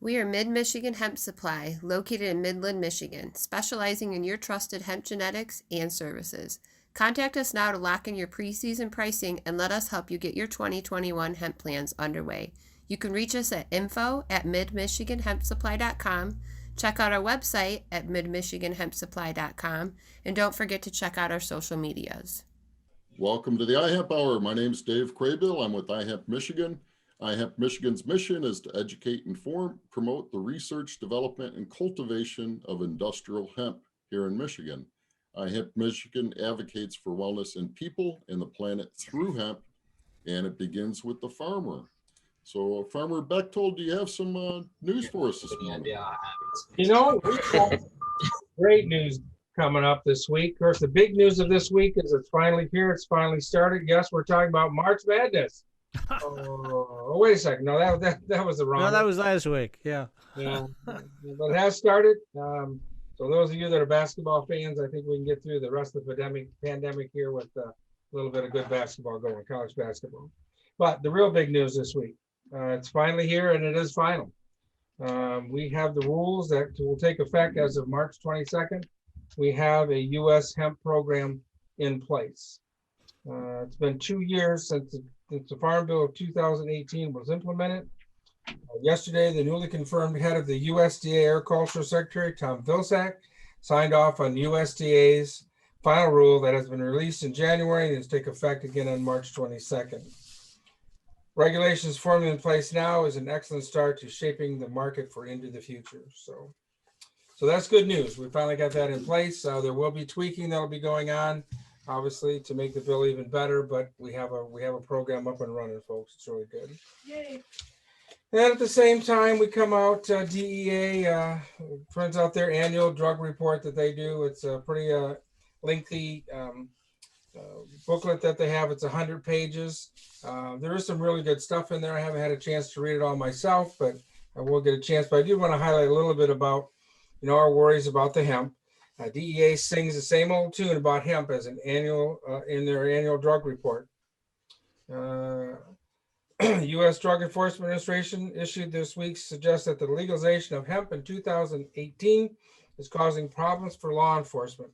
We are Mid-Michigan Hemp Supply, located in Midland, Michigan, specializing in your trusted hemp genetics and services. Contact us now to lock in your pre-season pricing and let us help you get your 2021 hemp plans underway. You can reach us at info@midmichiganhempsupply.com. Check out our website at midmichiganhempsupply.com, and don't forget to check out our social medias. Welcome to the iHemp Hour. My name's Dave Craybill. I'm with iHemp Michigan. iHemp Michigan's mission is to educate, inform, promote the research, development, and cultivation of industrial hemp here in Michigan. iHemp Michigan advocates for wellness in people and the planet through hemp, and it begins with the farmer. So, Farmer Bechtold, do you have some news for us this morning? We've got great news coming up this week. Of course, the big news of this week is it's finally here. It's finally started. Yes, we're talking about March Madness. Oh, wait a second. No, that was the wrong. No, that was last week. Yeah. Yeah, but it has started. So those of you that are basketball fans, I think we can get through the rest of the pandemic here with a little bit of good basketball going, college basketball. But the real big news this week, it's finally here, and it is final. We have the rules that will take effect as of March 22nd. We have a U.S. hemp program in place. It's been 2 years since the Farm Bill of 2018 was implemented. Yesterday, the newly confirmed head of the USDA Agricultural Secretary, Tom Vilsack, signed off on USDA's final rule that has been released in January and is to take effect again on March 22nd. Regulations formally in place now is an excellent start to shaping the market for into the future. So that's good news. We finally got that in place. There will be tweaking that will be going on, obviously, to make the bill even better, but we have a program up and running, folks. It's really good. Yay. And at the same time, we come out, DEA prints out their annual drug report that they do. It's a pretty lengthy booklet that they have. It's 100 pages. There is some really good stuff in there. I haven't had a chance to read it all myself, but I will get a chance. But I do want to highlight a little bit about, our worries about the hemp. DEA sings the same old tune about hemp as an annual in their annual drug report. U.S. Drug Enforcement Administration issued this week suggests that the legalization of hemp in 2018 is causing problems for law enforcement,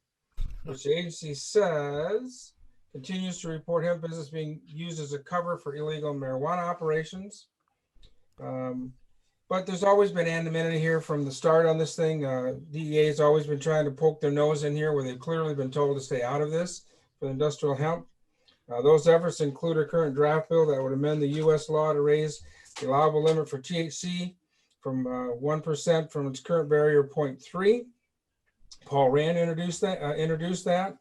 which the agency says continues to report hemp business being used as a cover for illegal marijuana operations. But there's always been anonymity here from the start on this thing. DEA has always been trying to poke their nose in here where they've clearly been told to stay out of this for industrial hemp. Those efforts include a current draft bill that would amend the U.S. law to raise the allowable limit for THC from 1% from its current barrier of 0.3. Paul Rand introduced that.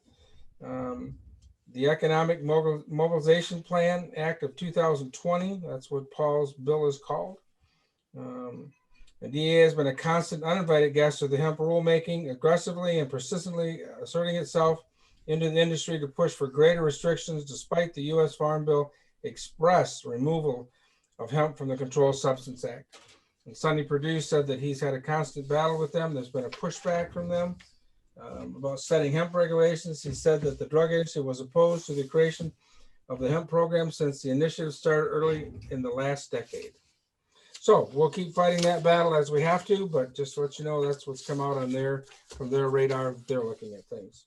The Economic Mobilization Plan Act of 2020, that's what Paul's bill is called. The DEA has been a constant uninvited guest of the hemp rulemaking, aggressively and persistently asserting itself into the industry to push for greater restrictions despite the U.S. Farm Bill express removal of hemp from the Controlled Substance Act. And Sonny Perdue said that he's had a constant battle with them. There's been a pushback from them about setting hemp regulations. He said that the drug agency was opposed to the creation of the hemp program since the initiative started early in the last decade. So we'll keep fighting that battle as we have to, but just to let you know, that's what's come out on from their radar. They're looking at things.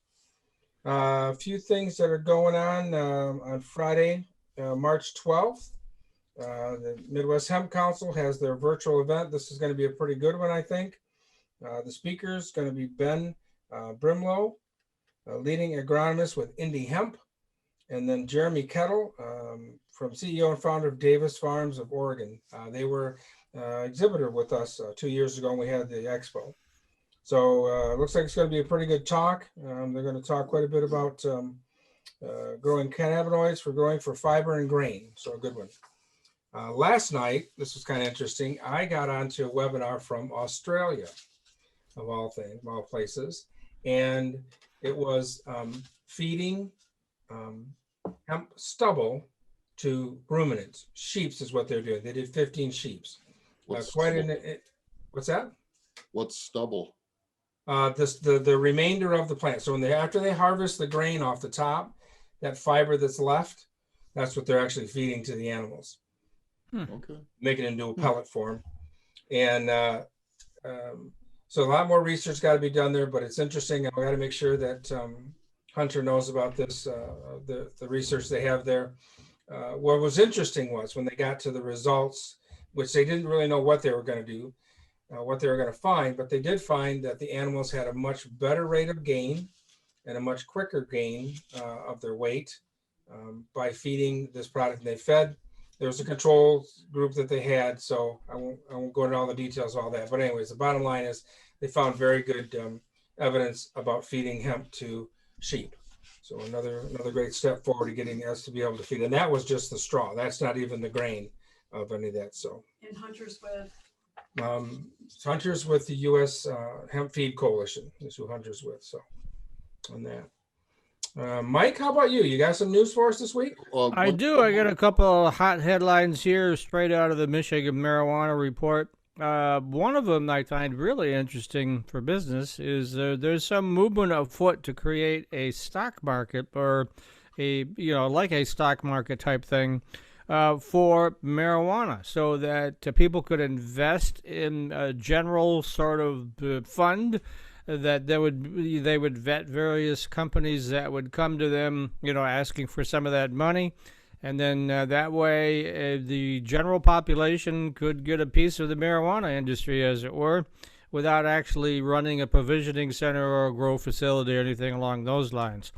A few things that are going on Friday, March 12th. The Midwest Hemp Council has their virtual event. This is going to be a pretty good one, I think. The speaker is going to be Ben Brimlow, leading agronomist with Indie Hemp, and then Jeremy Kettle, from CEO and founder of Davis Farms of Oregon. They were exhibitor with us 2 years ago when we had the expo. So it looks like it's going to be a pretty good talk. They're going to talk quite a bit about growing cannabinoids for growing for fiber and grain. So a good one. Last night, this was kind of interesting. I got onto a webinar from Australia, of all places, and it was feeding hemp stubble to ruminants. Sheeps is what they're doing. They did 15 sheeps. What's that? What's stubble? The remainder of the plant. So after they harvest the grain off the top, that fiber that's left, that's what they're actually feeding to the animals. Okay. Make it into a pellet form. And so a lot more research got to be done there, but it's interesting. I got to make sure that Hunter knows about this, the research they have there. What was interesting was when they got to the results, which they didn't really know what they were going to do, what they were going to find, but they did find that the animals had a much better rate of gain and a much quicker gain of their weight by feeding this product. And they fed. There was a control group that they had, so I won't go into all the details of all that. But anyways, the bottom line is they found very good evidence about feeding hemp to sheep. So another great step forward to getting us to be able to feed. And that was just the straw. That's not even the grain of any of that. So. And Hunter's with? Hunter's with the U.S. Hemp Feed Coalition is who Hunter's with. So on that. Mike, how about you? You got some news for us this week? I do. I got a couple of hot headlines here straight out of the Michigan Marijuana Report. One of them I find really interesting for business is there's some movement afoot to create a stock market or like a stock market type thing for marijuana so that people could invest in a general sort of fund that they would vet various companies that would come to them, asking for some of that money. And then that way the general population could get a piece of the marijuana industry, as it were, without actually running a provisioning center or a grow facility or anything along those lines.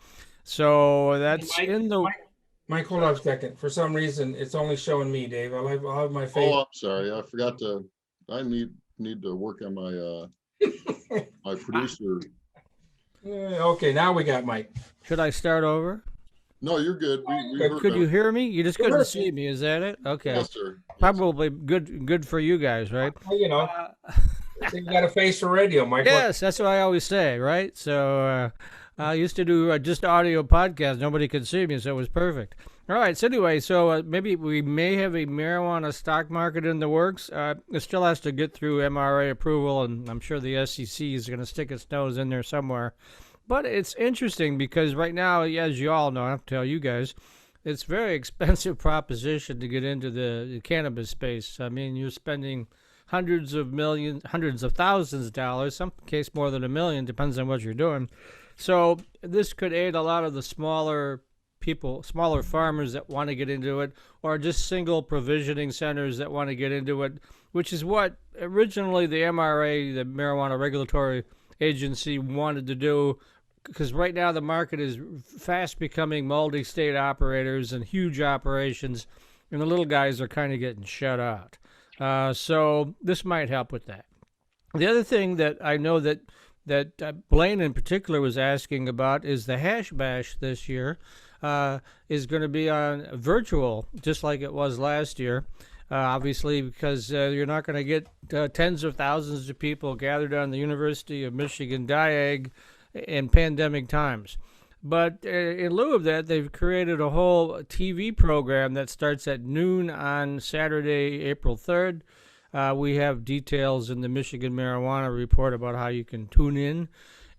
So that's Mike, hold on a second. For some reason, it's only showing me, Dave. I'll have my face. Oh, I'm sorry. I forgot to. I need to work on my my producer. Okay, now we got Mike. Should I start over? No, you're good. Could you hear me? You just couldn't see me. Is that it? Okay. Yes, sir. Yes. Probably good for you guys, right? Well, you got a face for radio, Mike. Yes, that's what I always say, right? So I used to do just audio podcasts. Nobody could see me, so it was perfect. All right. So anyway, maybe we may have a marijuana stock market in the works. It still has to get through MRA approval, and I'm sure the SEC is going to stick its nose in there somewhere. But it's interesting because right now, as you all know, I have to tell you guys, it's a very expensive proposition to get into the cannabis space. I mean, you're spending hundreds of thousands of dollars, some case more than $1 million, depends on what you're doing. So this could aid a lot of the smaller farmers that want to get into it, or just single provisioning centers that want to get into it, which is what originally the MRA, the Marijuana Regulatory Agency, wanted to do. Because right now the market is fast becoming multi-state operators and huge operations, and the little guys are kind of getting shut out. So this might help with that. The other thing that I know that Blaine in particular was asking about is the Hash Bash this year is going to be on virtual, just like it was last year. Obviously, because you're not going to get tens of thousands of people gathered on the University of Michigan Diag in pandemic times. But in lieu of that, they've created a whole TV program that starts at noon on Saturday, April 3rd. We have details in the Michigan Marijuana Report about how you can tune in.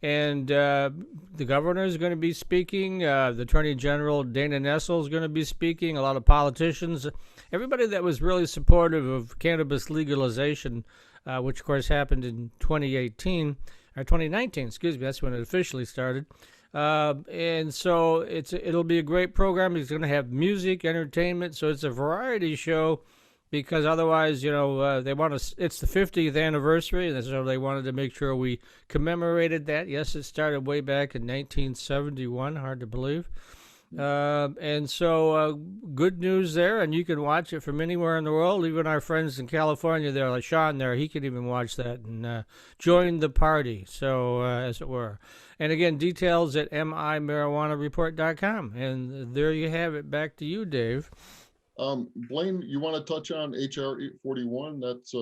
And the governor is going to be speaking. The Attorney General, Dana Nessel, is going to be speaking. A lot of politicians. Everybody that was really supportive of cannabis legalization, which, of course, happened in 2019. Or 2019, excuse me, that's when it officially started. And so it'll be a great program. It's going to have music, entertainment, so it's a variety show because otherwise, they want to, it's the 50th anniversary, and so they wanted to make sure we commemorated that. Yes, it started way back in 1971, hard to believe. And so good news there, and you can watch it from anywhere in the world. Even our friends in California there, like Sean there, he can even watch that and join the party, so as it were. And again, details at mimarijuanareport.com. And there you have it. Back to you, Dave. Blaine, you want to touch on HR 841? That's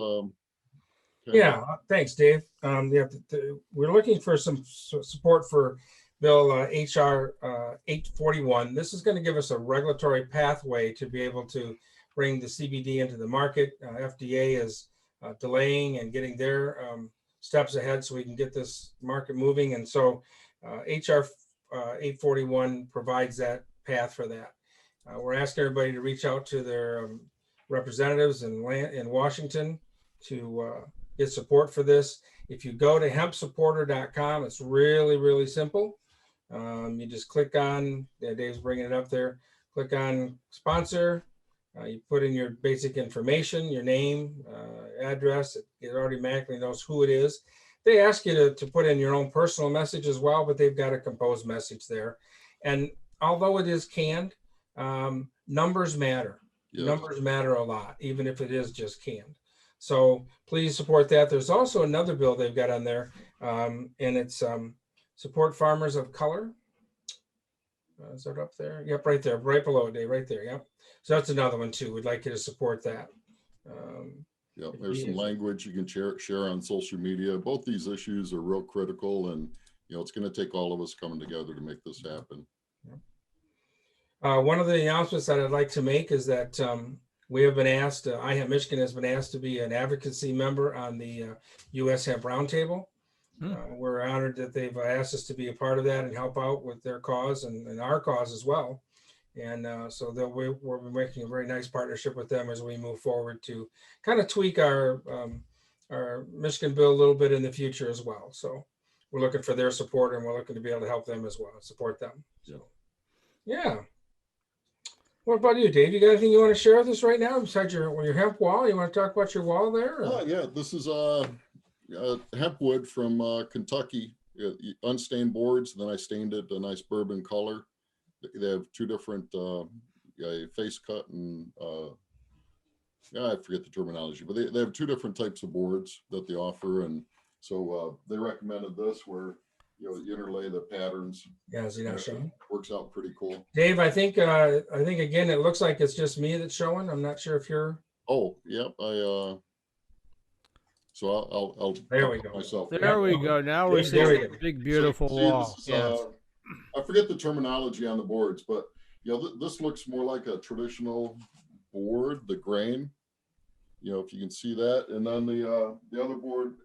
yeah, thanks, Dave. We're looking for some support for Bill HR 841. This is going to give us a regulatory pathway to be able to bring the CBD into the market. FDA is delaying and getting their steps ahead so we can get this market moving. And so HR 841 provides that path for that. We're asking everybody to reach out to their representatives in Washington to get support for this. If you go to hempsupporter.com, it's really, really simple. You just click on, Dave's bringing it up there, click on sponsor. You put in your basic information, your name, address. It automatically knows who it is. They ask you to put in your own personal message as well, but they've got a composed message there. And although it is canned, numbers matter. Yes. Numbers matter a lot, even if it is just canned. So please support that. There's also another bill they've got on there, and it's support farmers of color. Is that up there? Yep, right there, right below it, Dave, right there. Yep. So that's another one too. We'd like you to support that. Yeah, there's some language you can share on social media. Both these issues are real critical, and it's going to take all of us coming together to make this happen. One of the announcements that I'd like to make is that we have been asked, iHemp Michigan has been asked to be an advocacy member on the U.S. Hemp Roundtable. We're honored that they've asked us to be a part of that and help out with their cause and our cause as well. And so we're making a very nice partnership with them as we move forward to kind of tweak our Michigan bill a little bit in the future as well. So we're looking for their support, and we're looking to be able to help them as well, support them. So, yeah. What about you, Dave? You got anything you want to share with us right now besides your hemp wall? You want to talk about your wall there? Yeah, this is hemp wood from Kentucky, unstained boards. Then I stained it a nice bourbon color. They have two different face cut and I forget the terminology, but they have two different types of boards that they offer, and so they recommended this where you interlay the patterns. Yeah, see that showing? Works out pretty cool. Dave, I think again it looks like it's just me that's showing. I'm not sure if you're. Oh, yep. So I'll there we go. Myself. There we go. Now we're seeing a big, beautiful wall. Yes. I forget the terminology on the boards, but this looks more like a traditional board, the grain, if you can see that. And then the other board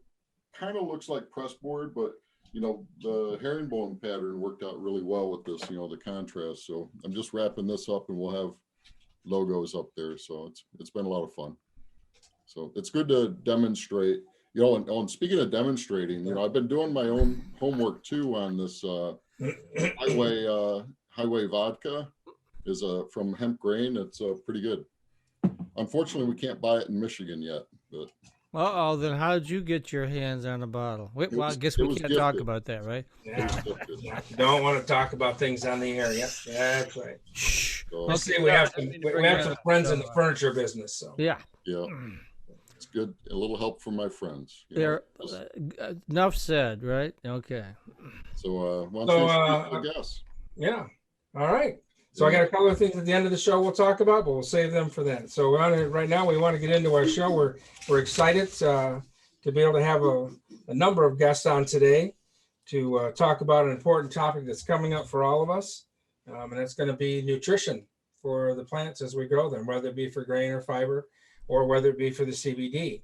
kind of looks like press board, but the herringbone pattern worked out really well with this, the contrast. So I'm just wrapping this up, and we'll have logos up there. So it's been a lot of fun. So it's good to demonstrate, and speaking of demonstrating, I've been doing my own homework too on this highway vodka is from hemp grain. It's pretty good. Unfortunately, we can't buy it in Michigan yet, but. Then how did you get your hands on a bottle? I guess we can't talk about that, right? Yeah. You don't want to talk about things on the air. Yep, that's right. Shh. So, we have some friends in the furniture business. So yeah. It's good. A little help from my friends. Enough said, right? Okay. So I guess. Yeah. All right. So I got a couple of things at the end of the show we'll talk about, but we'll save them for then. So right now we want to get into our show. We're excited to be able to have a number of guests on today to talk about an important topic that's coming up for all of us, and that's going to be nutrition for the plants as we grow them, whether it be for grain or fiber, or whether it be for the CBD.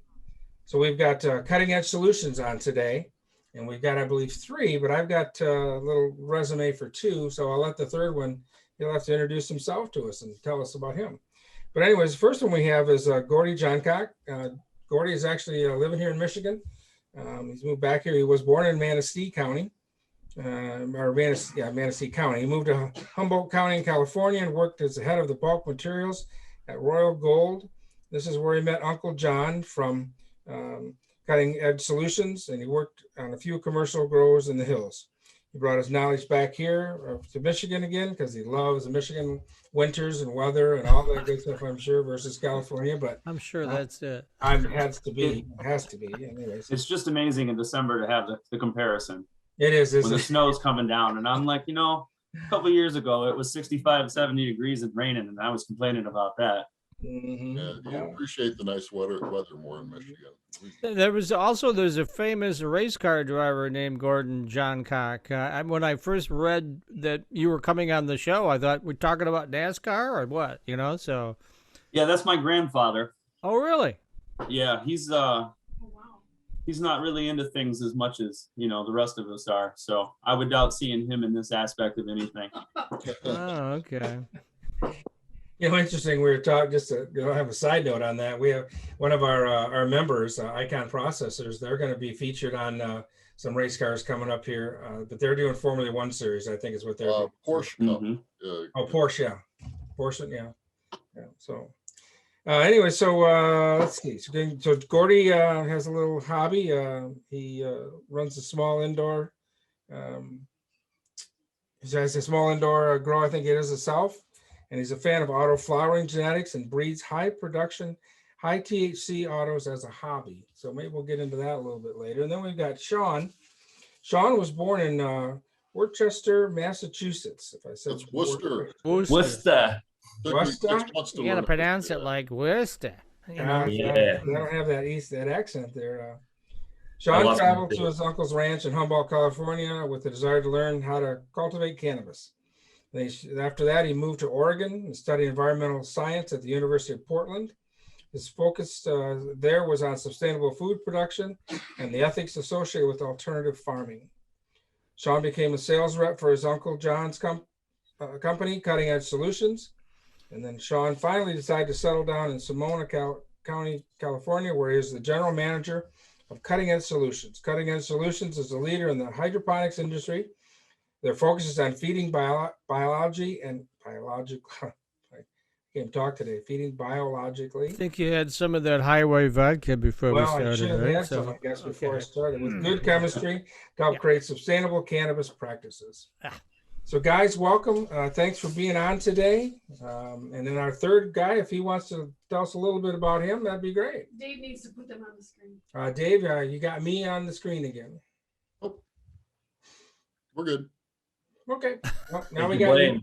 So we've got cutting edge solutions on today, and we've got, I believe, 3, but I've got a little resume for 2. So I'll let the third one. He'll have to introduce himself to us and tell us about him. But anyways, the first one we have is Gordy Johncock. Gordy is actually living here in Michigan. He's moved back here. He was born in Manistee County, Manistee County. He moved to Humboldt County in California and worked as the head of the bulk materials at Royal Gold. This is where he met Uncle John from Cutting Edge Solutions, and he worked on a few commercial growers in the hills. He brought his knowledge back here to Michigan again because he loves the Michigan winters and weather and all that good stuff, I'm sure, versus California. But I'm sure that's it. It has to be. Anyways. It's just amazing in December to have the comparison. It is. When the snow's coming down. And I'm like, a couple of years ago, it was 65, 70 degrees and raining, and I was complaining about that. Mm-hmm. Yeah, you appreciate the nice weather more in Michigan. There's a famous race car driver named Gordy Johncock. When I first read that you were coming on the show, I thought we're talking about NASCAR or what, so. Yeah, that's my grandfather. Oh, really? Yeah, he's not really into things as much as, the rest of us are. So I would doubt seeing him in this aspect of anything. Oh, okay. Interesting. We were talking, just to have a side note on that. We have one of our members, Icon Processors. They're going to be featured on some race cars coming up here, but they're doing Formula One series, I think is what they're doing. Porsche Cup. Mhm. Oh, Porsche, yeah. Porsche, yeah. So anyway, so let's see. So Gordy has a little hobby. He runs a small indoor. He has a small indoor grow, I think it is himself. And he's a fan of auto flowering genetics and breeds high production, high THC autos as a hobby. So maybe we'll get into that a little bit later. And then we've got Sean. Sean was born in Worcester, Massachusetts. If I said It's Worcester. Worcester. Took me 6 Worcester? months to You gotta learn pronounce it like Worcester. You know? Yeah. They don't have that accent there. I Sean love traveled it. to his uncle's ranch in Humboldt, California, with the desire to learn how to cultivate cannabis. After that, he moved to Oregon and studied environmental science at the University of Portland. His focus there was on sustainable food production and the ethics associated with alternative farming. Sean became a sales rep for his uncle John's company, Cutting Edge Solutions. And then Sean finally decided to settle down in Sonoma County, California, where he is the general manager of Cutting Edge Solutions. Cutting Edge Solutions is a leader in the hydroponics industry. Their focus is on feeding biology and biological. I can't talk today. Feeding biologically. I think you had some of that highway vodka before we Well, I started, should have right? had some, I guess, before I okay. started, with good chemistry to help create sustainable cannabis practices. Ah. So, guys, welcome. Thanks for being on today. And then our third guy, if he wants to tell us a little bit about him, that'd be great. Dave needs to put them on the screen. Dave, you got me on the screen again. We're good. Okay. Well, now Thank we you, got Blaine. you.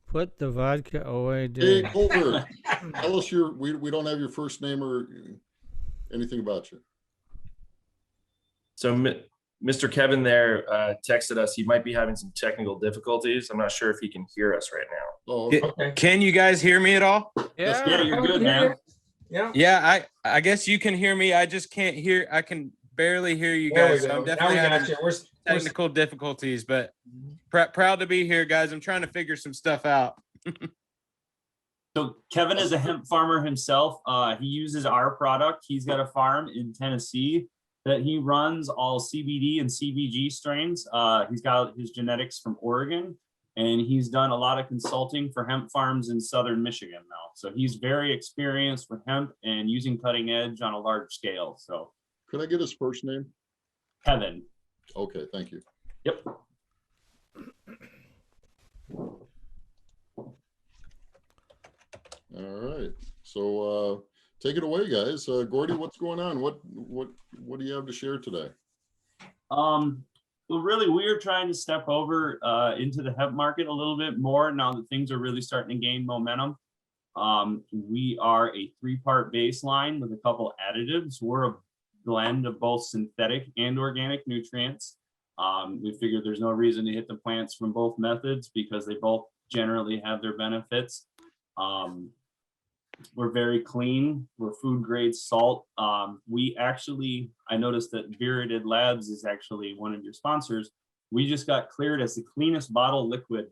Put the vodka away, Hey, Dave. Culver, tell us we don't have your first name or anything about you. So Mr. Kevin there texted us. He might be having some technical difficulties. I'm not sure if he can hear us right now. Oh, Okay. Can you guys hear me at all? Yeah, you're good, man. Yeah. Yeah, I guess you can hear me. I just can't hear. I can barely hear you There we guys. So go. I'm Now definitely we got having you. We're technical difficulties, but proud to be here, guys. I'm trying to figure some stuff out. So Kevin is a hemp farmer himself. He uses our product. He's got a farm in Tennessee that he runs all CBD and CBG strains. He's got his genetics from Oregon, and he's done a lot of consulting for hemp farms in southern Michigan now. So he's very experienced with hemp and using cutting edge on a large scale. So could I get his first name? Kevin. Okay, thank you. Yep. All right. So take it away, guys. Gordy, what's going on? What do you have to share today? Well, really, we're trying to step over into the hemp market a little bit more now that things are really starting to gain momentum. We are a 3-part baseline with a couple additives. We're a blend of both synthetic and organic nutrients. We figured there's no reason to hit the plants from both methods because they both generally have their benefits. We're very clean. We're food grade salt. I noticed that Viridid Labs is actually one of your sponsors. We just got cleared as the cleanest bottle liquid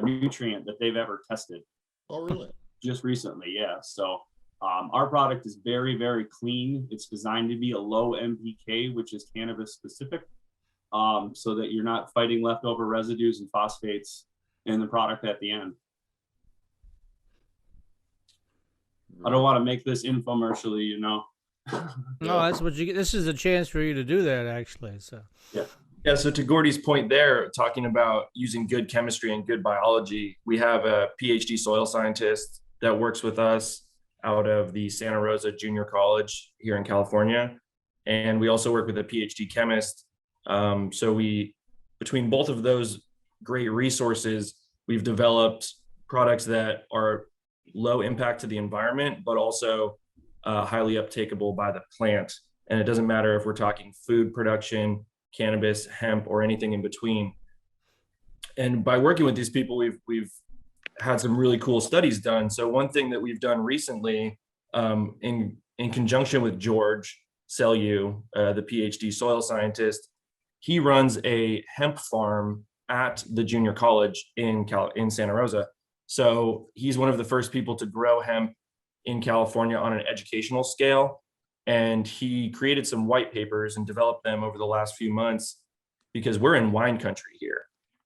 nutrient that they've ever tested. Oh, really? Just recently, yeah. So our product is very, very clean. It's designed to be a low MPK, which is cannabis specific, so that you're not fighting leftover residues and phosphates in the product at the end. I don't want to make this infomercially, you know. No, that's what you get. This is a chance for you to do that, actually. So Yeah, so to Gordy's point there, talking about using good chemistry and good biology, we have a PhD soil scientist that works with us out of the Santa Rosa Junior College here in California. And we also work with a PhD chemist. So between both of those great resources, we've developed products that are low impact to the environment, but also highly uptakeable by the plant. And it doesn't matter if we're talking food production, cannabis, hemp, or anything in between. And by working with these people, we've had some really cool studies done. So one thing that we've done recently, in conjunction with George Selyu, the PhD soil scientist, he runs a hemp farm at the junior college in Santa Rosa. So he's one of the first people to grow hemp in California on an educational scale. And he created some white papers and developed them over the last few months because we're in wine country here.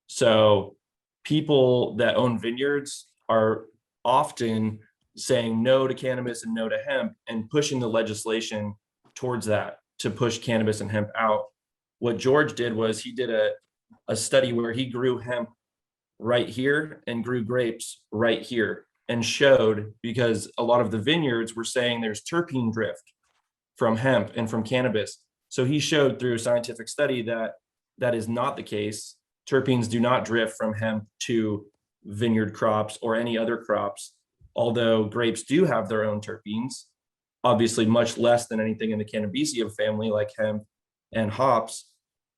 So people that own vineyards are often saying no to cannabis and no to hemp and pushing the legislation towards that to push cannabis and hemp out. What George did was he did a study where he grew hemp right here and grew grapes right here and showed, because a lot of the vineyards were saying there's terpene drift from hemp and from cannabis. So he showed through a scientific study that that is not the case. Terpenes do not drift from hemp to vineyard crops or any other crops, although grapes do have their own terpenes, obviously much less than anything in the Cannabaceae family like hemp and hops.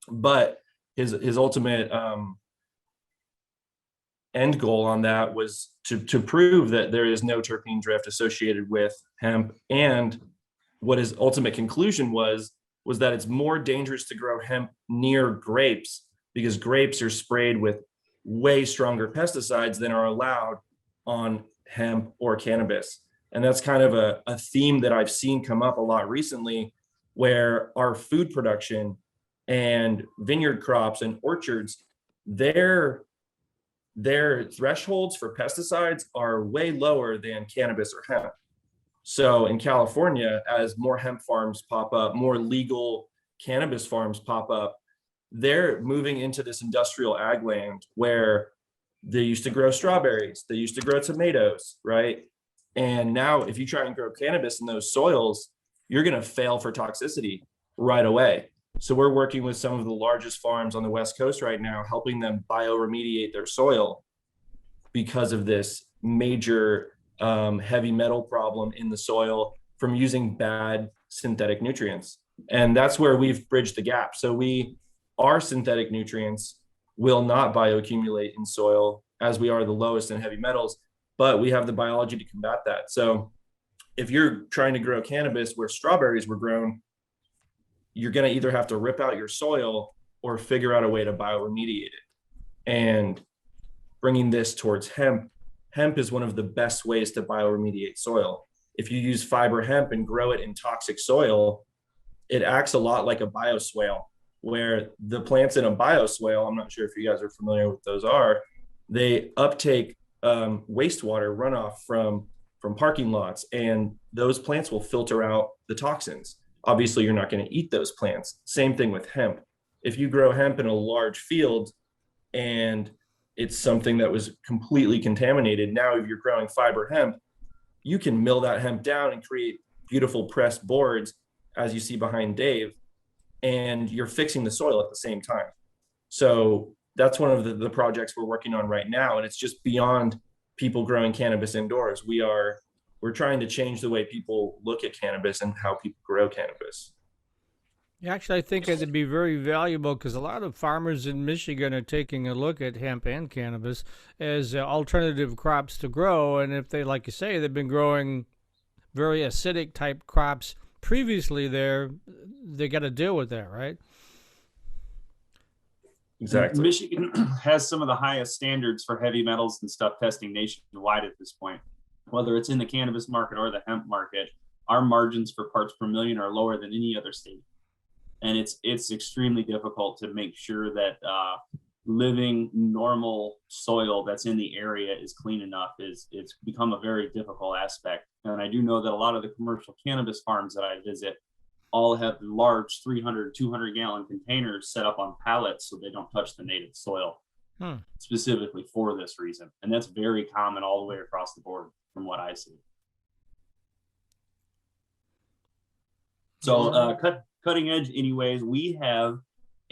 But his ultimate end goal on that was to prove that there is no terpene drift associated with hemp. And what his ultimate conclusion was that it's more dangerous to grow hemp near grapes because grapes are sprayed with way stronger pesticides than are allowed on hemp or cannabis. And that's kind of a theme that I've seen come up a lot recently, where our food production and vineyard crops and orchards, their thresholds for pesticides are way lower than cannabis or hemp. So in California, as more hemp farms pop up, more legal cannabis farms pop up, they're moving into this industrial ag land where they used to grow strawberries, they used to grow tomatoes, right? And now if you try and grow cannabis in those soils, you're going to fail for toxicity right away. So we're working with some of the largest farms on the West Coast right now, helping them bioremediate their soil because of this major heavy metal problem in the soil from using bad synthetic nutrients. And that's where we've bridged the gap. So our synthetic nutrients will not bioaccumulate in soil, as we are the lowest in heavy metals, but we have the biology to combat that. So if you're trying to grow cannabis where strawberries were grown, you're going to either have to rip out your soil or figure out a way to bioremediate it. And bringing this towards hemp is one of the best ways to bioremediate soil. If you use fiber hemp and grow it in toxic soil, it acts a lot like a bioswale, where the plants in a bioswale, I'm not sure if you guys are familiar with those are, they uptake wastewater runoff from parking lots, and those plants will filter out the toxins. Obviously, you're not going to eat those plants. Same thing with hemp. If you grow hemp in a large field and it's something that was completely contaminated, now if you're growing fiber hemp, you can mill that hemp down and create beautiful pressed boards, as you see behind Dave, and you're fixing the soil at the same time. So that's one of the projects we're working on right now. And it's just beyond people growing cannabis indoors. We're trying to change the way people look at cannabis and how people grow cannabis. Yeah, actually, I think it'd be very valuable because a lot of farmers in Michigan are taking a look at hemp and cannabis as alternative crops to grow. And if they, like you say, they've been growing very acidic type crops previously there, they got to deal with that, right? Exactly. Michigan has some of the highest standards for heavy metals and stuff testing nationwide at this point. Whether it's in the cannabis market or the hemp market, our margins for parts per million are lower than any other state. And it's extremely difficult to make sure that living normal soil that's in the area is clean enough. It's become a very difficult aspect. And I do know that a lot of the commercial cannabis farms that I visit all have large 300, 200 gallon containers set up on pallets so they don't touch the native soil, specifically for this reason. And that's very common all the way across the board from what I see. So cutting edge anyways, we have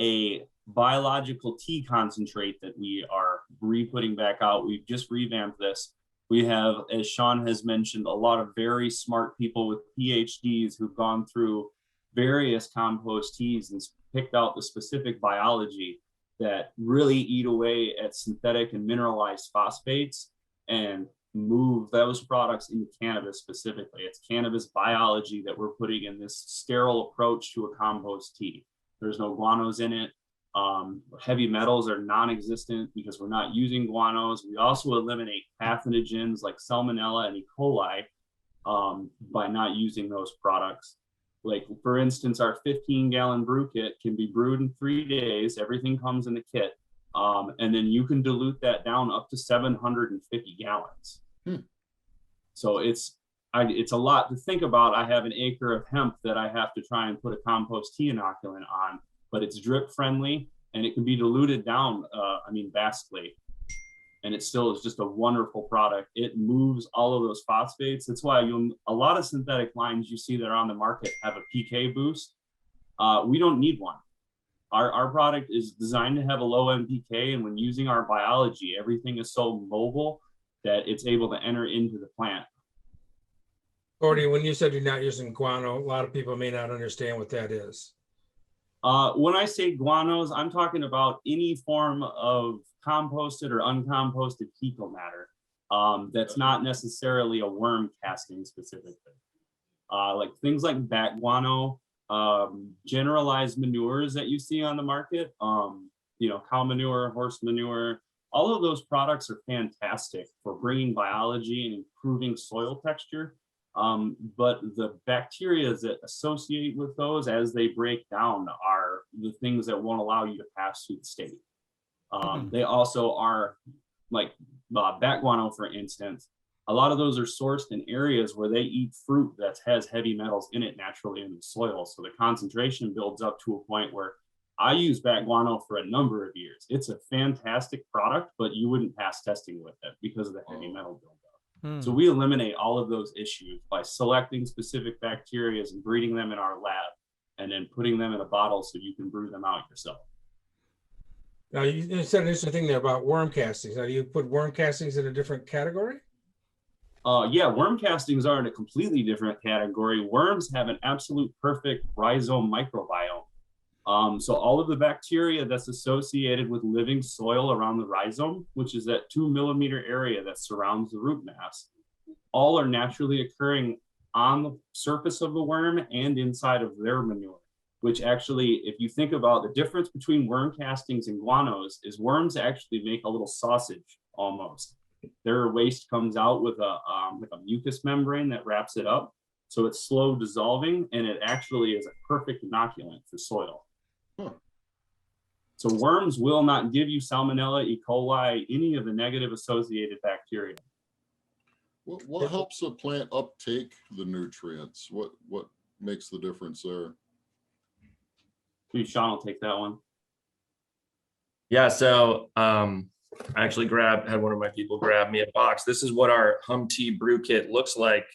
a biological tea concentrate that we are re-putting back out. We've just revamped this. We have, as Sean has mentioned, a lot of very smart people with PhDs who've gone through various compost teas and picked out the specific biology that really eat away at synthetic and mineralized phosphates and move those products into cannabis specifically. It's cannabis biology that we're putting in this sterile approach to a compost tea. There's no guanos in it. Heavy metals are non-existent because we're not using guanos. We also eliminate pathogens like salmonella and E. coli by not using those products. Like, for instance, our 15-gallon brew kit can be brewed in 3 days. Everything comes in the kit. And then you can dilute that down up to 750 gallons. So it's a lot to think about. I have an acre of hemp that I have to try and put a compost tea inoculant on, but it's drip friendly and it can be diluted down, vastly. And it still is just a wonderful product. It moves all of those phosphates. That's why a lot of synthetic lines you see that are on the market have a pK boost. We don't need one. Our product is designed to have a low NPK, and when using our biology, everything is so mobile that it's able to enter into the plant. Gordy, when you said you're not using guano, a lot of people may not understand what that is. When I say guanos, I'm talking about any form of composted or uncomposted fecal matter that's not necessarily a worm casting specifically. Like things like bat guano, generalized manures that you see on the market, cow manure, horse manure, all of those products are fantastic for bringing biology and improving soil texture. But the bacteria that associate with those as they break down are the things that won't allow you to pass through the state. They also are like bat guano, for instance. A lot of those are sourced in areas where they eat fruit that has heavy metals in it naturally in the soil. So the concentration builds up to a point where I use bat guano for a number of years. It's a fantastic product, but you wouldn't pass testing with it because of the heavy metal buildup. So we eliminate all of those issues by selecting specific bacteria and breeding them in our lab and then putting them in a bottle so you can brew them out yourself. Now, you said an interesting thing there about worm castings. Now, do you put worm castings in a different category? Yeah, worm castings are in a completely different category. Worms have an absolute perfect rhizome microbiome. So all of the bacteria that's associated with living soil around the rhizome, which is that 2 millimeter area that surrounds the root mass, all are naturally occurring on the surface of the worm and inside of their manure, which actually, if you think about the difference between worm castings and guanos, is worms actually make a little sausage almost. Their waste comes out with a mucus membrane that wraps it up. So it's slow dissolving, and it actually is a perfect inoculant for soil. So worms will not give you salmonella, E. coli, any of the negative associated bacteria. What helps a plant uptake the nutrients? What makes the difference there? Maybe Sean will take that one. Yeah, so I actually had one of my people grab me a box. This is what our Tea Brew Kit looks like.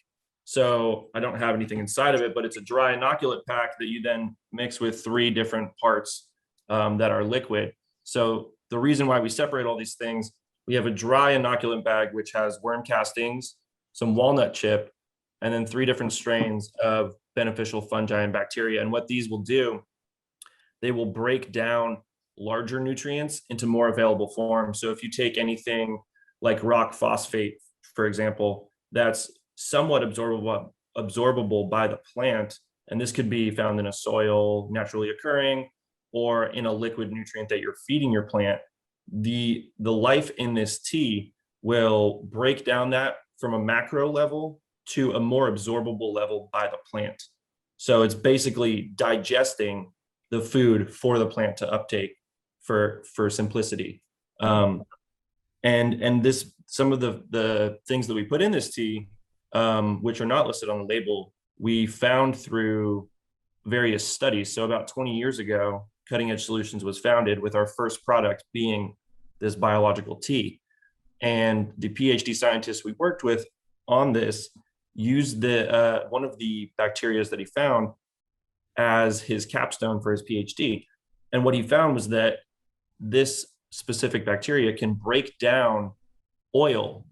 So I don't have anything inside of it, but it's a dry inoculant pack that you then mix with 3 different parts that are liquid. So the reason why we separate all these things, we have a dry inoculant bag, which has worm castings, some walnut chip, and then 3 different strains of beneficial fungi and bacteria. And what these will do, they will break down larger nutrients into more available forms. So if you take anything like rock phosphate, for example, that's somewhat absorbable by the plant, and this could be found in a soil naturally occurring or in a liquid nutrient that you're feeding your plant, the life in this tea will break down that from a macro level to a more absorbable level by the plant. So it's basically digesting the food for the plant to uptake for simplicity. And this, some of the things that we put in this tea, which are not listed on the label, we found through various studies. So about 20 years ago, Cutting Edge Solutions was founded with our first product being this biological tea. And the PhD scientists we worked with on this used one of the bacteria that he found as his capstone for his PhD. And what he found was that this specific bacteria can break down oil.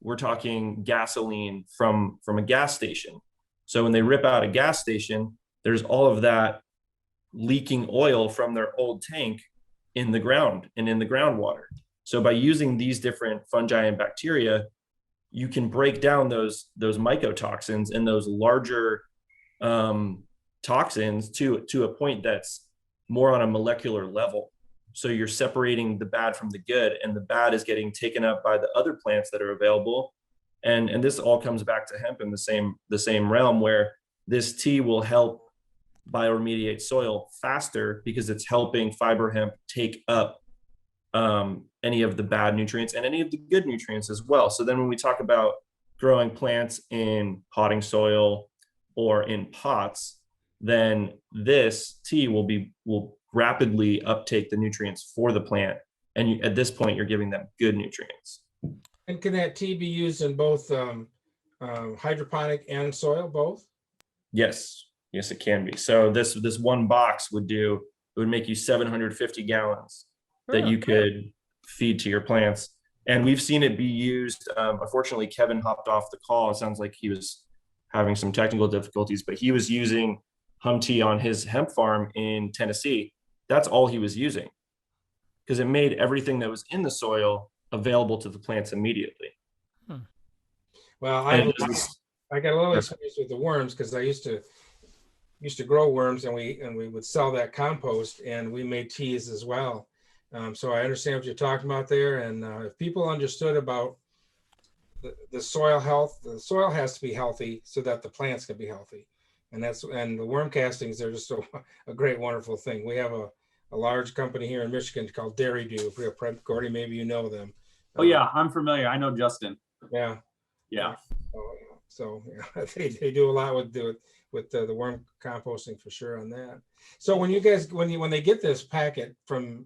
We're talking gasoline from a gas station. So when they rip out a gas station, there's all of that leaking oil from their old tank in the ground and in the groundwater. So by using these different fungi and bacteria, you can break down those mycotoxins and those larger toxins to a point that's more on a molecular level. So you're separating the bad from the good, and the bad is getting taken up by the other plants that are available. And this all comes back to hemp in the same realm, where this tea will help bioremediate soil faster because it's helping fiber hemp take up any of the bad nutrients and any of the good nutrients as well. So then when we talk about growing plants in potting soil or in pots, then this tea will rapidly uptake the nutrients for the plant. And at this point, you're giving them good nutrients. And can that tea be used in both hydroponic and soil, both? Yes, it can be. So this one box would make you 750 gallons that you could feed to your plants. And we've seen it be used. Unfortunately, Kevin hopped off the call. It sounds like he was having some technical difficulties, but he was using hum tea on his hemp farm in Tennessee. That's all he was using, because it made everything that was in the soil available to the plants immediately. Well, I got a little experience with the worms, because I used to grow worms, and we would sell that compost, and we made teas as well. So I understand what you're talking about there. And if people understood about the soil health, the soil has to be healthy so that the plants can be healthy. And the worm castings are just a great, wonderful thing. We have a large company here in Michigan called Dairy Do. Gordy, maybe you know them. Oh yeah, I'm familiar. I know Justin. Yeah. Yeah. So yeah, they do a lot with the worm composting for sure on that. So when you guys when they get this packet from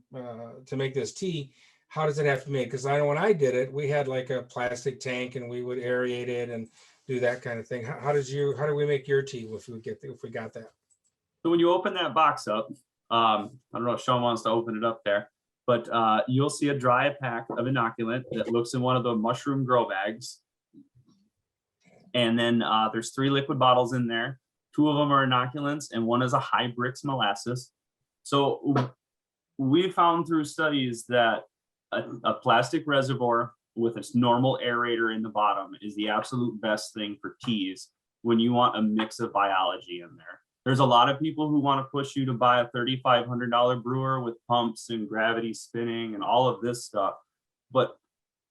to make this tea, how does it have to be made? Because I know when I did it, we had like a plastic tank, and we would aerate it and do that kind of thing. How do we make your tea if we got that? So when you open that box up, I don't know if Sean wants to open it up there, but you'll see a dry pack of inoculant that looks in one of the mushroom grow bags. And then there's 3 liquid bottles in there. 2 of them are inoculants, and 1 is a high Brix molasses. So we found through studies that a plastic reservoir with its normal aerator in the bottom is the absolute best thing for teas when you want a mix of biology in there. There's a lot of people who want to push you to buy a $3,500 brewer with pumps and gravity spinning and all of this stuff. But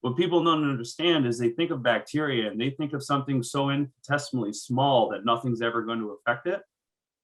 what people don't understand is they think of bacteria, and they think of something so infinitesimally small that nothing's ever going to affect it.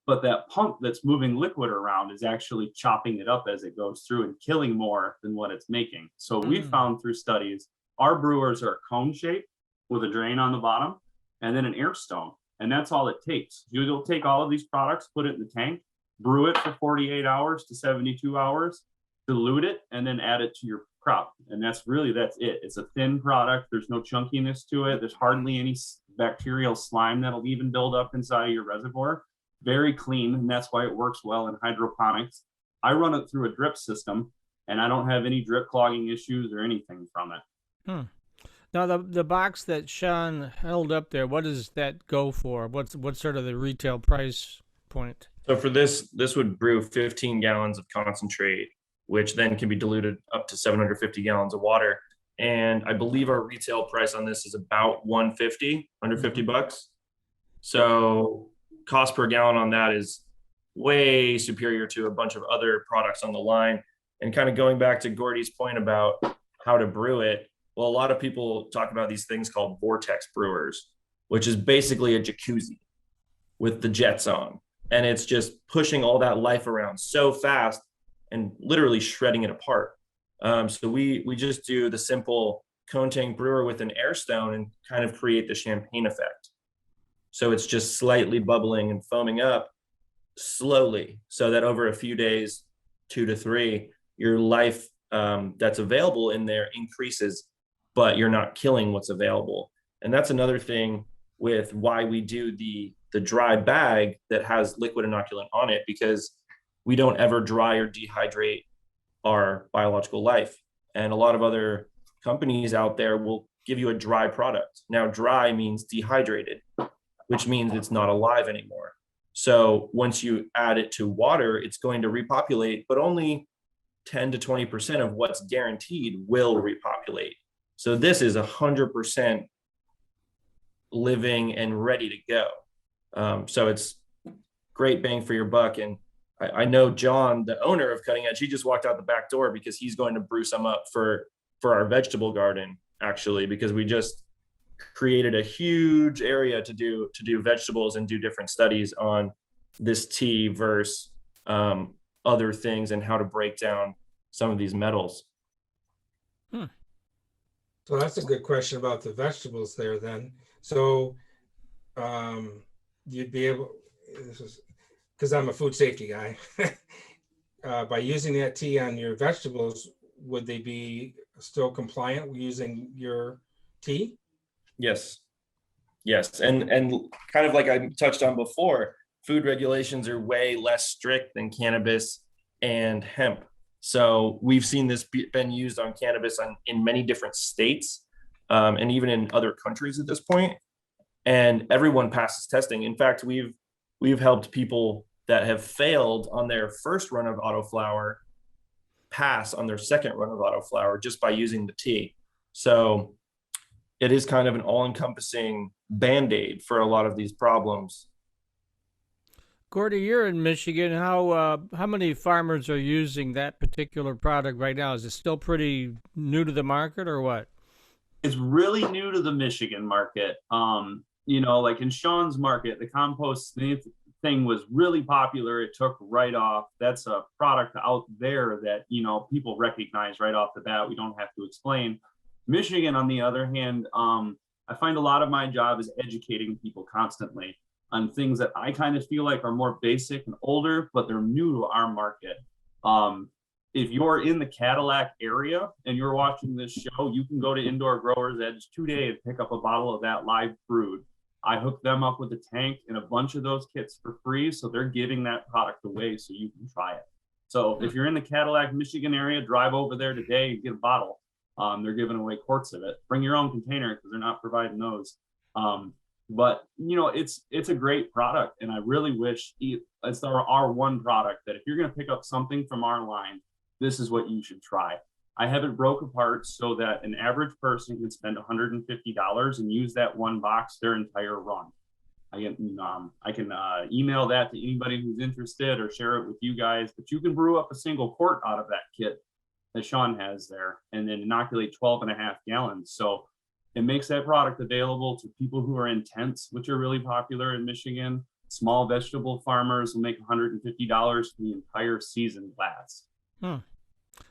But that pump that's moving liquid around is actually chopping it up as it goes through and killing more than what it's making. So we found through studies, our brewers are cone shaped with a drain on the bottom and then an air stone. And that's all it takes. You'll take all of these products, put it in the tank, brew it for 48 hours to 72 hours, dilute it, and then add it to your crop. And that's it. It's a thin product. There's no chunkiness to it. There's hardly any bacterial slime that'll even build up inside of your reservoir. Very clean, and that's why it works well in hydroponics. I run it through a drip system, and I don't have any drip clogging issues or anything from it. Now, the box that Sean held up there, what does that go for? What's sort of the retail price point? So for this would brew 15 gallons of concentrate, which then can be diluted up to 750 gallons of water. And I believe our retail price on this is about $150 bucks. So cost per gallon on that is way superior to a bunch of other products on the line. And kind of going back to Gordy's point about how to brew it, well, a lot of people talk about these things called Vortex Brewers, which is basically a jacuzzi with the jets on. And it's just pushing all that life around so fast and literally shredding it apart. So we just do the simple cone tank brewer with an air stone and kind of create the champagne effect. So it's just slightly bubbling and foaming up slowly, so that over a few days, 2 to 3, your life that's available in there increases, but you're not killing what's available. And that's another thing with why we do the dry bag that has liquid inoculant on it, because we don't ever dry or dehydrate our biological life. And a lot of other companies out there will give you a dry product. Now, dry means dehydrated, which means it's not alive anymore. So once you add it to water, it's going to repopulate, but only 10 to 20% of what's guaranteed will repopulate. So this is 100% living and ready to go. So it's great bang for your buck. And I know John, the owner of Cutting Edge, he just walked out the back door because he's going to brew some up for our vegetable garden, actually, because we just created a huge area to do vegetables and do different studies on this tea versus other things and how to break down some of these metals. So that's a good question about the vegetables there then. So you'd be able, this is because I'm a food safety guy, by using that tea on your vegetables, would they be still compliant with using your tea? Yes. And kind of like I touched on before, food regulations are way less strict than cannabis and hemp. So we've seen this been used on cannabis in many different states, and even in other countries at this point. And everyone passes testing. In fact, we've helped people that have failed on their first run of autoflower pass on their second run of autoflower just by using the tea. So it is kind of an all-encompassing band-aid for a lot of these problems. Gordy, you're in Michigan. How many farmers are using that particular product right now? Is it still pretty new to the market or what? It's really new to the Michigan market. Like in Sean's market, the compost thing was really popular. It took right off. That's a product out there that, people recognize right off the bat. We don't have to explain. Michigan, on the other hand, I find a lot of my job is educating people constantly on things that I kind of feel like are more basic and older, but they're new to our market. If you're in the Cadillac area and you're watching this show, you can go to Indoor Growers Edge today and pick up a bottle of that live brewed. I hooked them up with a tank and a bunch of those kits for free. So they're giving that product away so you can try it. So if you're in the Cadillac, Michigan area, drive over there today and get a bottle. They're giving away quarts of it. Bring your own container because they're not providing those. But it's a great product, and I really wish it's our one product that if you're going to pick up something from our line, this is what you should try. I have it broke apart so that an average person can spend $150 and use that one box their entire run. I can email that to anybody who's interested or share it with you guys, but you can brew up a single quart out of that kit that Sean has there and then inoculate 12.5 gallons. So it makes that product available to people who are in tents, which are really popular in Michigan. Small vegetable farmers will make $150 for the entire season lasts.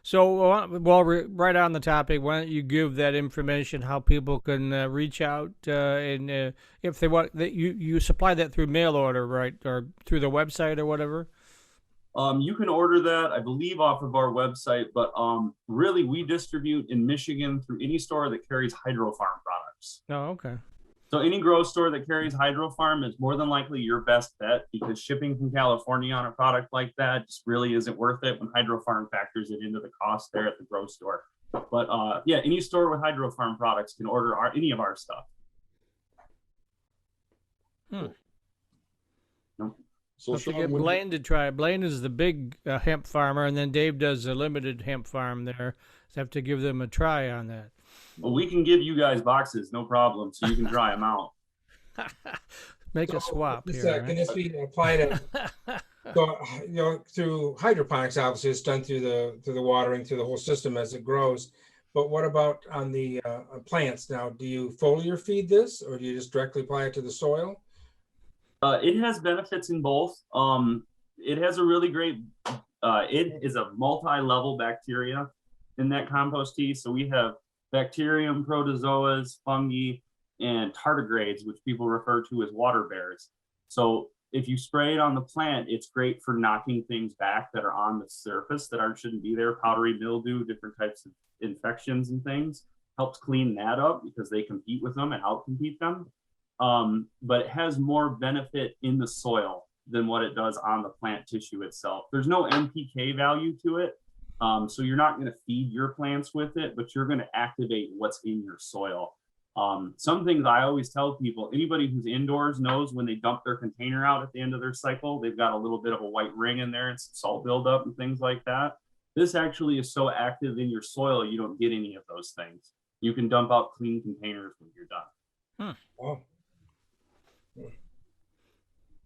So, while we're right on the topic, why don't you give that information, how people can reach out and if they want, you supply that through mail order, right, or through the website or whatever? You can order that, I believe, off of our website, but really we distribute in Michigan through any store that carries Hydrofarm products. Oh, okay. So any grow store that carries Hydrofarm is more than likely your best bet because shipping from California on a product like that just really isn't worth it when Hydrofarm factors it into the cost there at the grow store. But any store with Hydrofarm products can order any of our stuff. So Don't Sean, forget Blaine to try. Blaine is the big hemp farmer, and then Dave does a limited hemp farm there. So have to give them a try on that. Well, we can give you guys boxes, no problem, so you can try them out. Make a swap This, here. can this be applied through hydroponics? Obviously, it's done through the watering, through the whole system as it grows. But what about on the plants? Now, do you foliar feed this, or do you just directly apply it to the soil? It has benefits in both. It has a really great, it is a multi-level bacteria in that compost tea. So we have bacterium, protozoas, fungi, and tardigrades, which people refer to as water bears. So if you spray it on the plant, it's great for knocking things back that are on the surface that shouldn't be there, powdery mildew, different types of infections and things. Helps clean that up because they compete with them and out-compete them. But it has more benefit in the soil than what it does on the plant tissue itself. There's no NPK value to it. So you're not going to feed your plants with it, but you're going to activate what's in your soil. Some things I always tell people, anybody who's indoors knows when they dump their container out at the end of their cycle, they've got a little bit of a white ring in there and some salt buildup and things like that. This actually is so active in your soil, you don't get any of those things. You can dump out clean containers when you're done. Oh.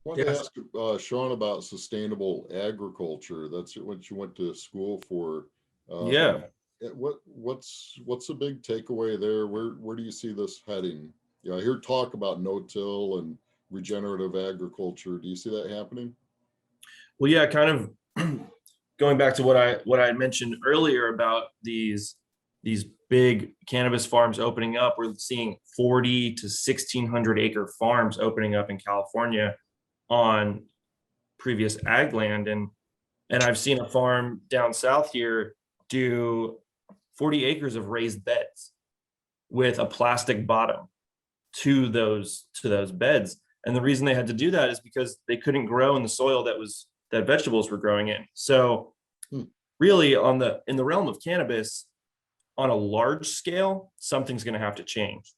Wanted Yes. to ask Sean about sustainable agriculture. That's what you went to school for. Yeah. What's the big takeaway there? Where do you see this heading? Yeah, I hear talk about no-till and regenerative agriculture. Do you see that happening? Well, yeah, kind of going back to what I had mentioned earlier about these big cannabis farms opening up. We're seeing 40 to 1,600 acre farms opening up in California on previous ag land, and I've seen a farm down south here do 40 acres of raised beds with a plastic bottom to those beds. And the reason they had to do that is because they couldn't grow in the soil that vegetables were growing in. So really in the realm of cannabis, on a large scale, something's going to have to change.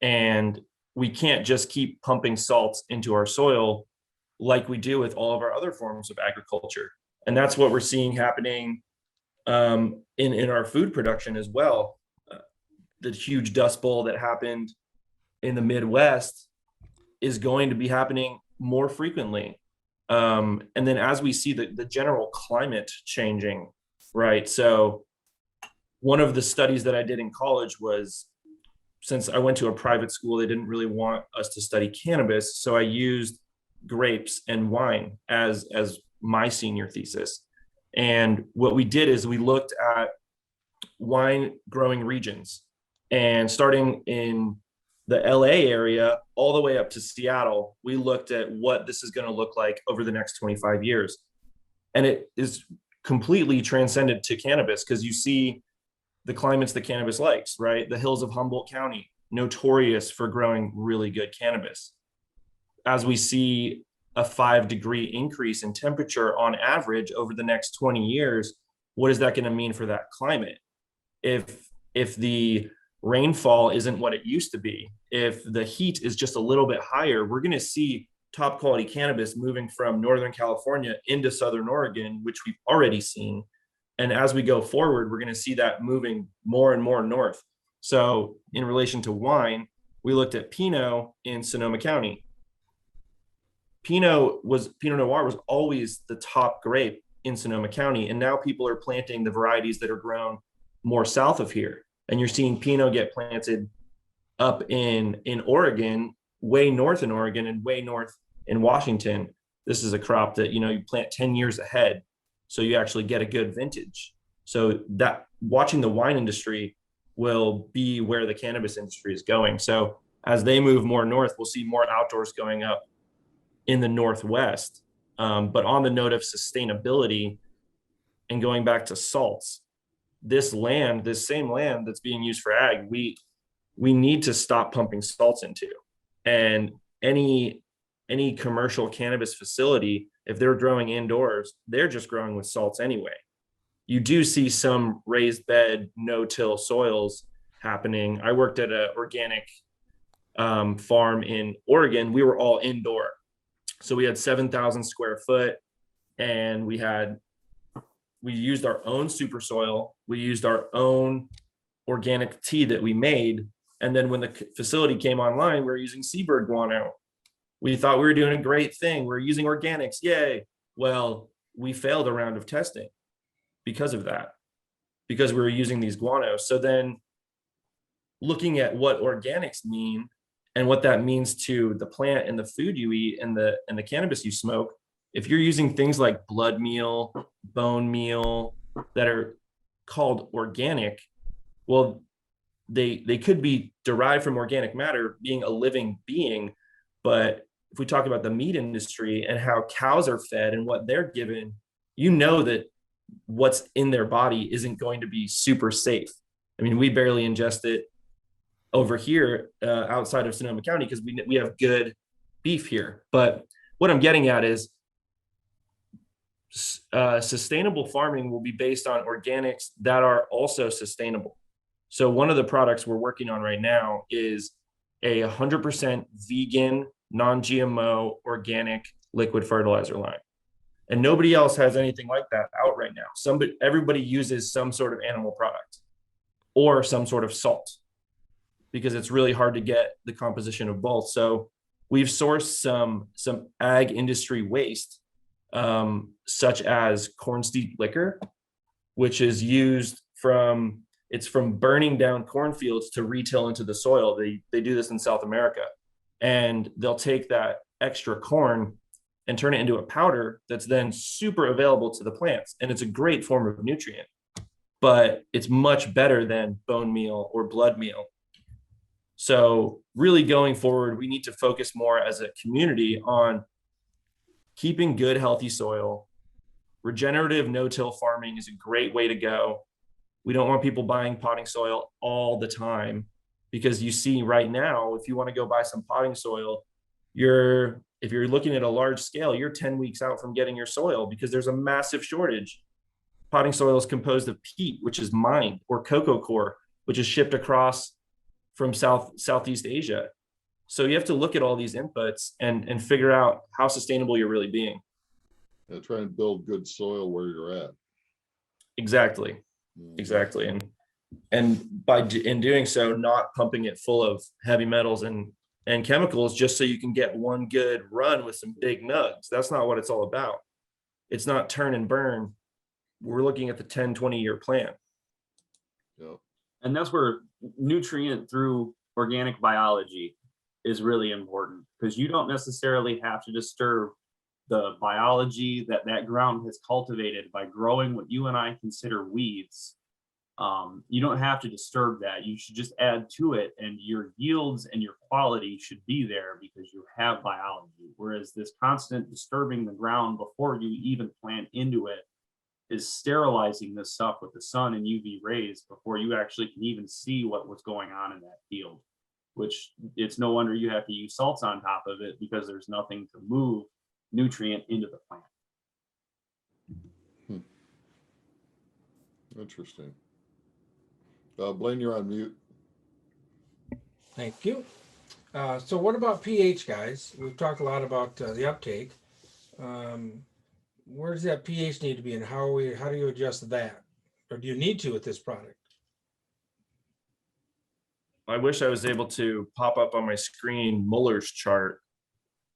And we can't just keep pumping salts into our soil like we do with all of our other forms of agriculture. And that's what we're seeing happening in our food production as well. The huge dust bowl that happened in the Midwest is going to be happening more frequently. And then as we see the general climate changing, right? So one of the studies that I did in college was, since I went to a private school, they didn't really want us to study cannabis. So I used grapes and wine as my senior thesis. And what we did is we looked at wine growing regions, and starting in the LA area all the way up to Seattle, we looked at what this is going to look like over the next 25 years. And it is completely transcendent to cannabis, because you see the climates that cannabis likes, right? The hills of Humboldt County, notorious for growing really good cannabis. As we see a 5-degree increase in temperature on average over the next 20 years, what is that going to mean for that climate? If the rainfall isn't what it used to be, if the heat is just a little bit higher, we're going to see top quality cannabis moving from Northern California into Southern Oregon, which we've already seen. And as we go forward, we're going to see that moving more and more north. So in relation to wine, we looked at Pinot in Sonoma County. Pinot Noir was always the top grape in Sonoma County. And now people are planting the varieties that are grown more south of here. And you're seeing Pinot get planted up in Oregon, way north in Oregon and way north in Washington. This is a crop that, you plant 10 years ahead, so you actually get a good vintage. So that watching the wine industry will be where the cannabis industry is going. So as they move more north, we'll see more outdoors going up in the Northwest. But on the note of sustainability and going back to salts, this same land that's being used for ag, we need to stop pumping salts into. And any commercial cannabis facility, if they're growing indoors, they're just growing with salts anyway. You do see some raised bed, no-till soils happening. I worked at an organic farm in Oregon. We were all indoor. So we had 7,000 square foot, and we used our own super soil. We used our own organic tea that we made. And then when the facility came online, we were using seabird guano. We thought we were doing a great thing. We're using organics. Yay. Well, we failed a round of testing because of that, because we were using these guanos. So then looking at what organics mean and what that means to the plant and the food you eat and the cannabis you smoke, if you're using things like blood meal, bone meal that are called organic, well, they could be derived from organic matter, being a living being. But if we talk about the meat industry and how cows are fed and what they're given, that what's in their body isn't going to be super safe. I mean, we barely ingest it over here outside of Sonoma County because we have good beef here. But what I'm getting at is sustainable farming will be based on organics that are also sustainable. So one of the products we're working on right now is a 100% vegan, non-GMO, organic liquid fertilizer line. And nobody else has anything like that out right now. Everybody uses some sort of animal product or some sort of salt, because it's really hard to get the composition of both. So we've sourced some ag industry waste, such as corn steep liquor, which is used from burning down cornfields to retail into the soil. They do this in South America, and they'll take that extra corn and turn it into a powder that's then super available to the plants. And it's a great form of nutrient, but it's much better than bone meal or blood meal. So really going forward, we need to focus more as a community on keeping good, healthy soil. Regenerative no-till farming is a great way to go. We don't want people buying potting soil all the time, because you see right now, if you want to go buy some potting soil, if you're looking at a large scale, you're 10 weeks out from getting your soil because there's a massive shortage. Potting soil is composed of peat, which is mined, or cocoa coir, which is shipped across from Southeast Asia. So you have to look at all these inputs and figure out how sustainable you're really being. Yeah, try and build good soil where you're at. Exactly. And in doing so, not pumping it full of heavy metals and chemicals just so you can get one good run with some big nugs. That's not what it's all about. It's not turn and burn. We're looking at the 10, 20-year plan. Yep. And that's where nutrient through organic biology is really important, because you don't necessarily have to disturb the biology that ground has cultivated by growing what you and I consider weeds. You don't have to disturb that. You should just add to it, and your yields and your quality should be there because you have biology. Whereas this constant disturbing the ground before you even plant into it is sterilizing this stuff with the sun and UV rays before you actually can even see what was going on in that field, which it's no wonder you have to use salts on top of it, because there's nothing to move nutrient into the plant. Interesting. Blaine, you're on mute. Thank you. So what about pH, guys? We've talked a lot about the uptake. Where does that pH need to be, and how do you adjust that? Or do you need to with this product? I wish I was able to pop up on my screen Muller's chart.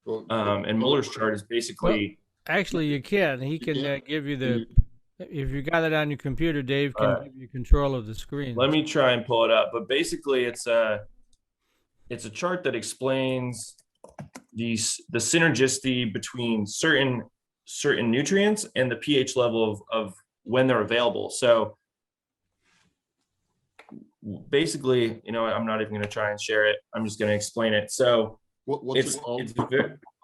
And Muller's chart is basically... Actually, you can. He can give you the... If you got it on your computer, Dave can give you control of the screen. Let me try and pull it up. But basically, it's a chart that explains the synergisty between certain nutrients and the pH level of when they're available. So basically, I'm not even going to try and share it. I'm just going to explain it. So What's it called? It's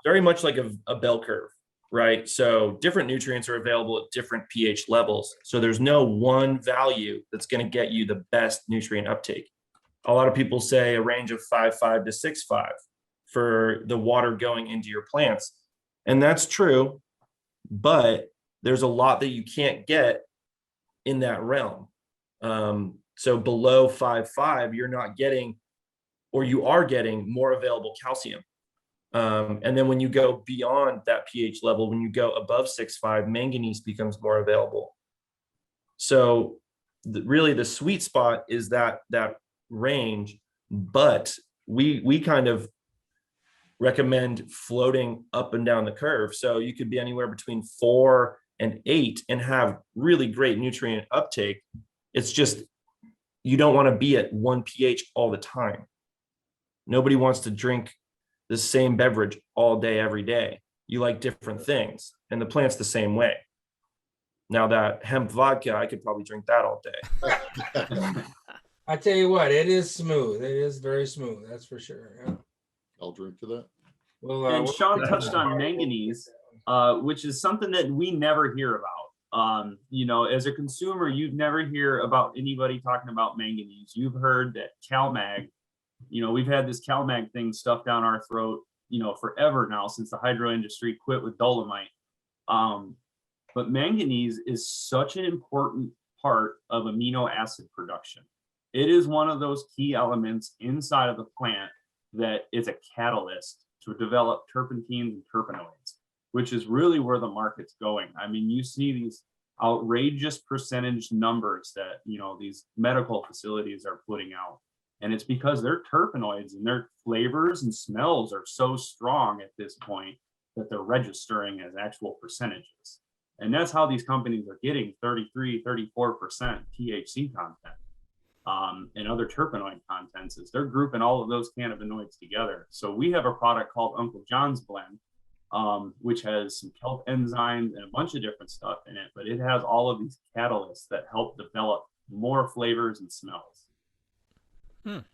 very much like a bell curve, right? So different nutrients are available at different pH levels. So there's no one value that's going to get you the best nutrient uptake. A lot of people say a range of 5.5 to 6.5 for the water going into your plants. And that's true, but there's a lot that you can't get in that realm. So below 5.5, you're not getting, or you are getting more available calcium. And then when you go beyond that pH level, when you go above 6.5, manganese becomes more available. So really the sweet spot is that range, but we kind of recommend floating up and down the curve. So you could be anywhere between 4 and 8 and have really great nutrient uptake. It's just, you don't want to be at one pH all the time. Nobody wants to drink the same beverage all day, every day. You like different things, and the plant's the same way. Now that hemp vodka, I could probably drink that all day. I tell you what, it is smooth. It is very smooth. That's for sure. Yeah. I'll drink to that. Well, And Sean touched on manganese, which is something that we never hear about. As a consumer, you'd never hear about anybody talking about manganese. You've heard that CalMag, we've had this CalMag thing stuffed down our throat, forever now, since the hydro industry quit with dolomite. But manganese is such an important part of amino acid production. It is one of those key elements inside of the plant that is a catalyst to develop terpenes and terpenoids, which is really where the market's going. I mean, you see these outrageous percentage numbers that, these medical facilities are putting out. And it's because their terpenoids and their flavors and smells are so strong at this point that they're registering as actual percentages. And that's how these companies are getting 33, 34% THC content and other terpenoid contents, is they're grouping all of those cannabinoids together. So we have a product called Uncle John's Blend, which has some kelp enzymes and a bunch of different stuff in it, but it has all of these catalysts that help develop more flavors and smells. And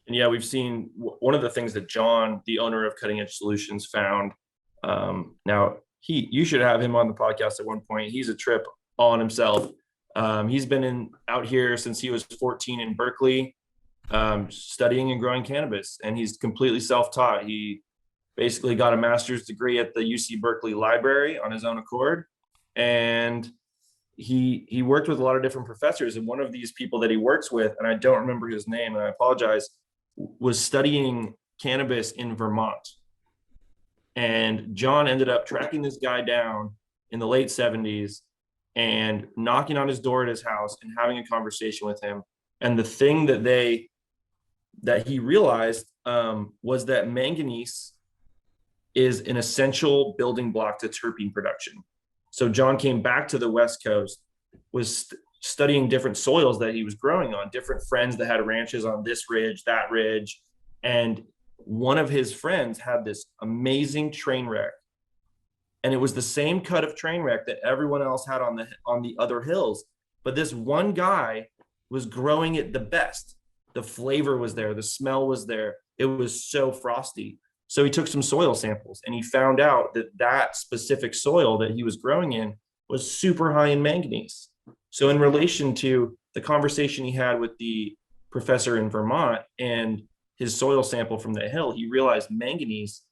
yeah, we've seen one of the things that John, the owner of Cutting Edge Solutions, found. Now, you should have him on the podcast at one point. He's a trip all on himself. He's been out here since he was 14 in Berkeley, studying and growing cannabis, and he's completely self-taught. He basically got a master's degree at the UC Berkeley Library on his own accord, and he worked with a lot of different professors. And one of these people that he works with, and I don't remember his name, and I apologize, was studying cannabis in Vermont. And John ended up tracking this guy down in the late 70s and knocking on his door at his house and having a conversation with him. And the thing that he realized was that manganese is an essential building block to terpene production. So John came back to the West Coast, was studying different soils that he was growing on, different friends that had ranches on this ridge, that ridge. And one of his friends had this amazing train wreck. And it was the same cut of train wreck that everyone else had on the other hills. But this one guy was growing it the best. The flavor was there. The smell was there. It was so frosty. So he took some soil samples and he found out that that specific soil that he was growing in was super high in manganese. So in relation to the conversation he had with the professor in Vermont and his soil sample from the hill, he realized manganese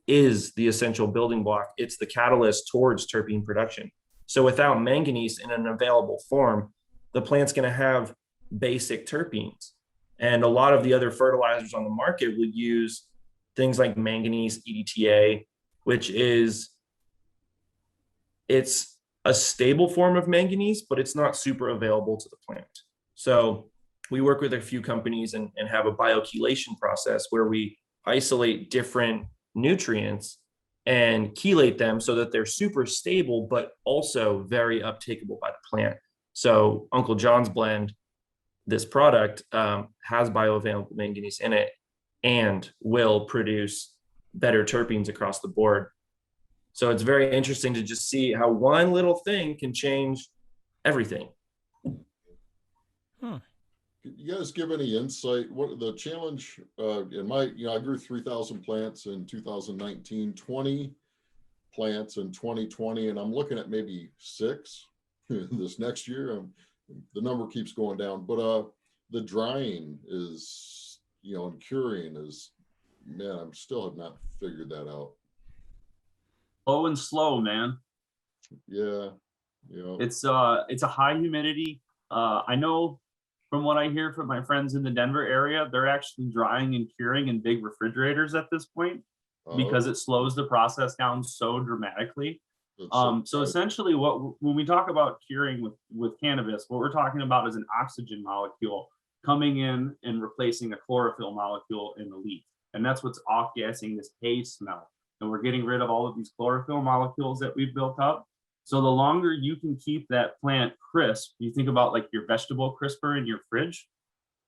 is the essential building block. It's the catalyst towards terpene production. So without manganese in an available form, the plant's going to have basic terpenes. And a lot of the other fertilizers on the market would use things like manganese EDTA, which it's a stable form of manganese, but it's not super available to the plant. So we work with a few companies and have a biochelation process where we isolate different nutrients and chelate them so that they're super stable, but also very uptakeable by the plant. So Uncle John's Blend, this product has bioavailable manganese in it and will produce better terpenes across the board. So it's very interesting to just see how one little thing can change everything. You guys give any insight? What the challenge in my, I grew 3,000 plants in 2019, 20 plants in 2020, and I'm looking at maybe 6 this next year. The number keeps going down, but the drying is, and curing is, man, I still have not figured that out. Low and slow, man. Yeah. It's a high humidity. I know from what I hear from my friends in the Denver area, they're actually drying and curing in big refrigerators at this point because it slows the process down so dramatically. So essentially when we talk about curing with cannabis, what we're talking about is an oxygen molecule coming in and replacing a chlorophyll molecule in the leaf. And that's what's off-gassing this haze smell. And we're getting rid of all of these chlorophyll molecules that we've built up. So the longer you can keep that plant crisp, you think about like your vegetable crisper in your fridge.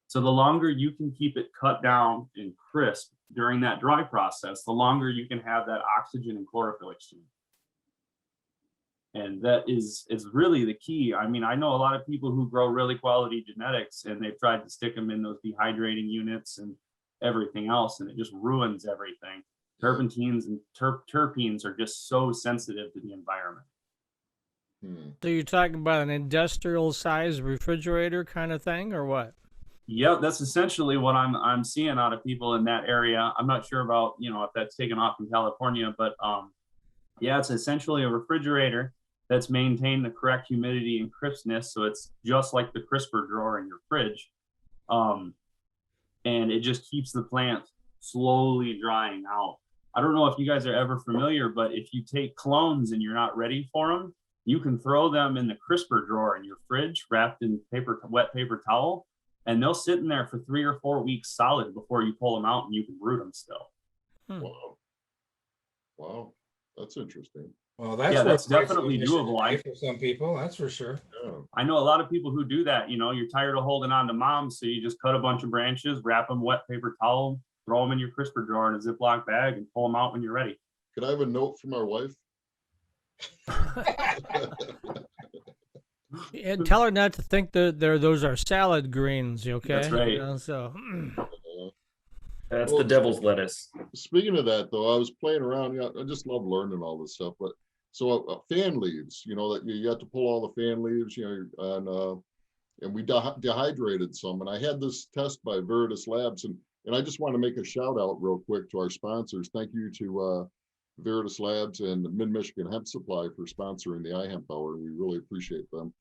So the longer you can keep it cut down and crisp during that dry process, the longer you can have that oxygen and chlorophyll exchange. And that is really the key. I mean, I know a lot of people who grow really quality genetics and they've tried to stick them in those dehydrating units and everything else, and it just ruins everything. Terpenes and terpenes are just so sensitive to the environment. So you're talking about an industrial size refrigerator kind of thing, or what? Yeah, that's essentially what I'm seeing out of people in that area. I'm not sure about, if that's taken off in California, but yeah, it's essentially a refrigerator that's maintained the correct humidity and crispness. So it's just like the crisper drawer in your fridge. And it just keeps the plant slowly drying out. I don't know if you guys are ever familiar, but if you take clones and you're not ready for them, you can throw them in the crisper drawer in your fridge wrapped in wet paper towel, and they'll sit in there for 3 or 4 weeks solid before you pull them out and you can root them still. Wow. Wow. That's interesting. Well, that's Yeah, what that's definitely doable. for some people, that's for sure. Yeah. I know a lot of people who do that. You know, you're tired of holding on to moms, so you just cut a bunch of branches, wrap them wet paper towel, throw them in your crisper drawer in a Ziploc bag, and pull them out when you're ready. Could I have a note from our wife? And tell her not to think that those are salad greens, okay? That's right. You know, so That's the devil's lettuce. Speaking of that, though, I was playing around. You know, I just love learning all this stuff. But so fan leaves, you know, that you have to pull all the fan leaves, you know, and we dehydrated some. And I had this test by Veritas Labs, and I just want to make a shout out real quick to our sponsors. Thank you to Veritas Labs and Mid-Michigan Hemp Supply for sponsoring the iHemp Hour. We really appreciate them.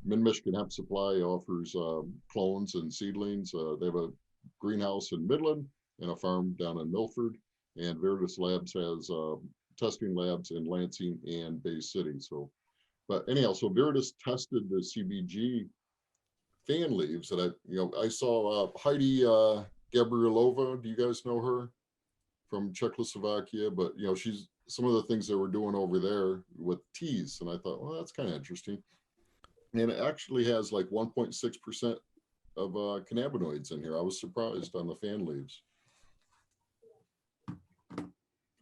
Mid-Michigan Hemp Supply offers clones and seedlings. They have a greenhouse in Midland and a farm down in Milford. And Veritas Labs has testing labs in Lansing and Bay City. So, but anyhow, so Veritas tested the CBG fan leaves that I saw Heidi Gabrielova. Do you guys know her? From Czechoslovakia, but she's some of the things they were doing over there with teas, and I thought, well, that's kind of interesting. And it actually has like 1.6% of cannabinoids in here. I was surprised on the fan leaves.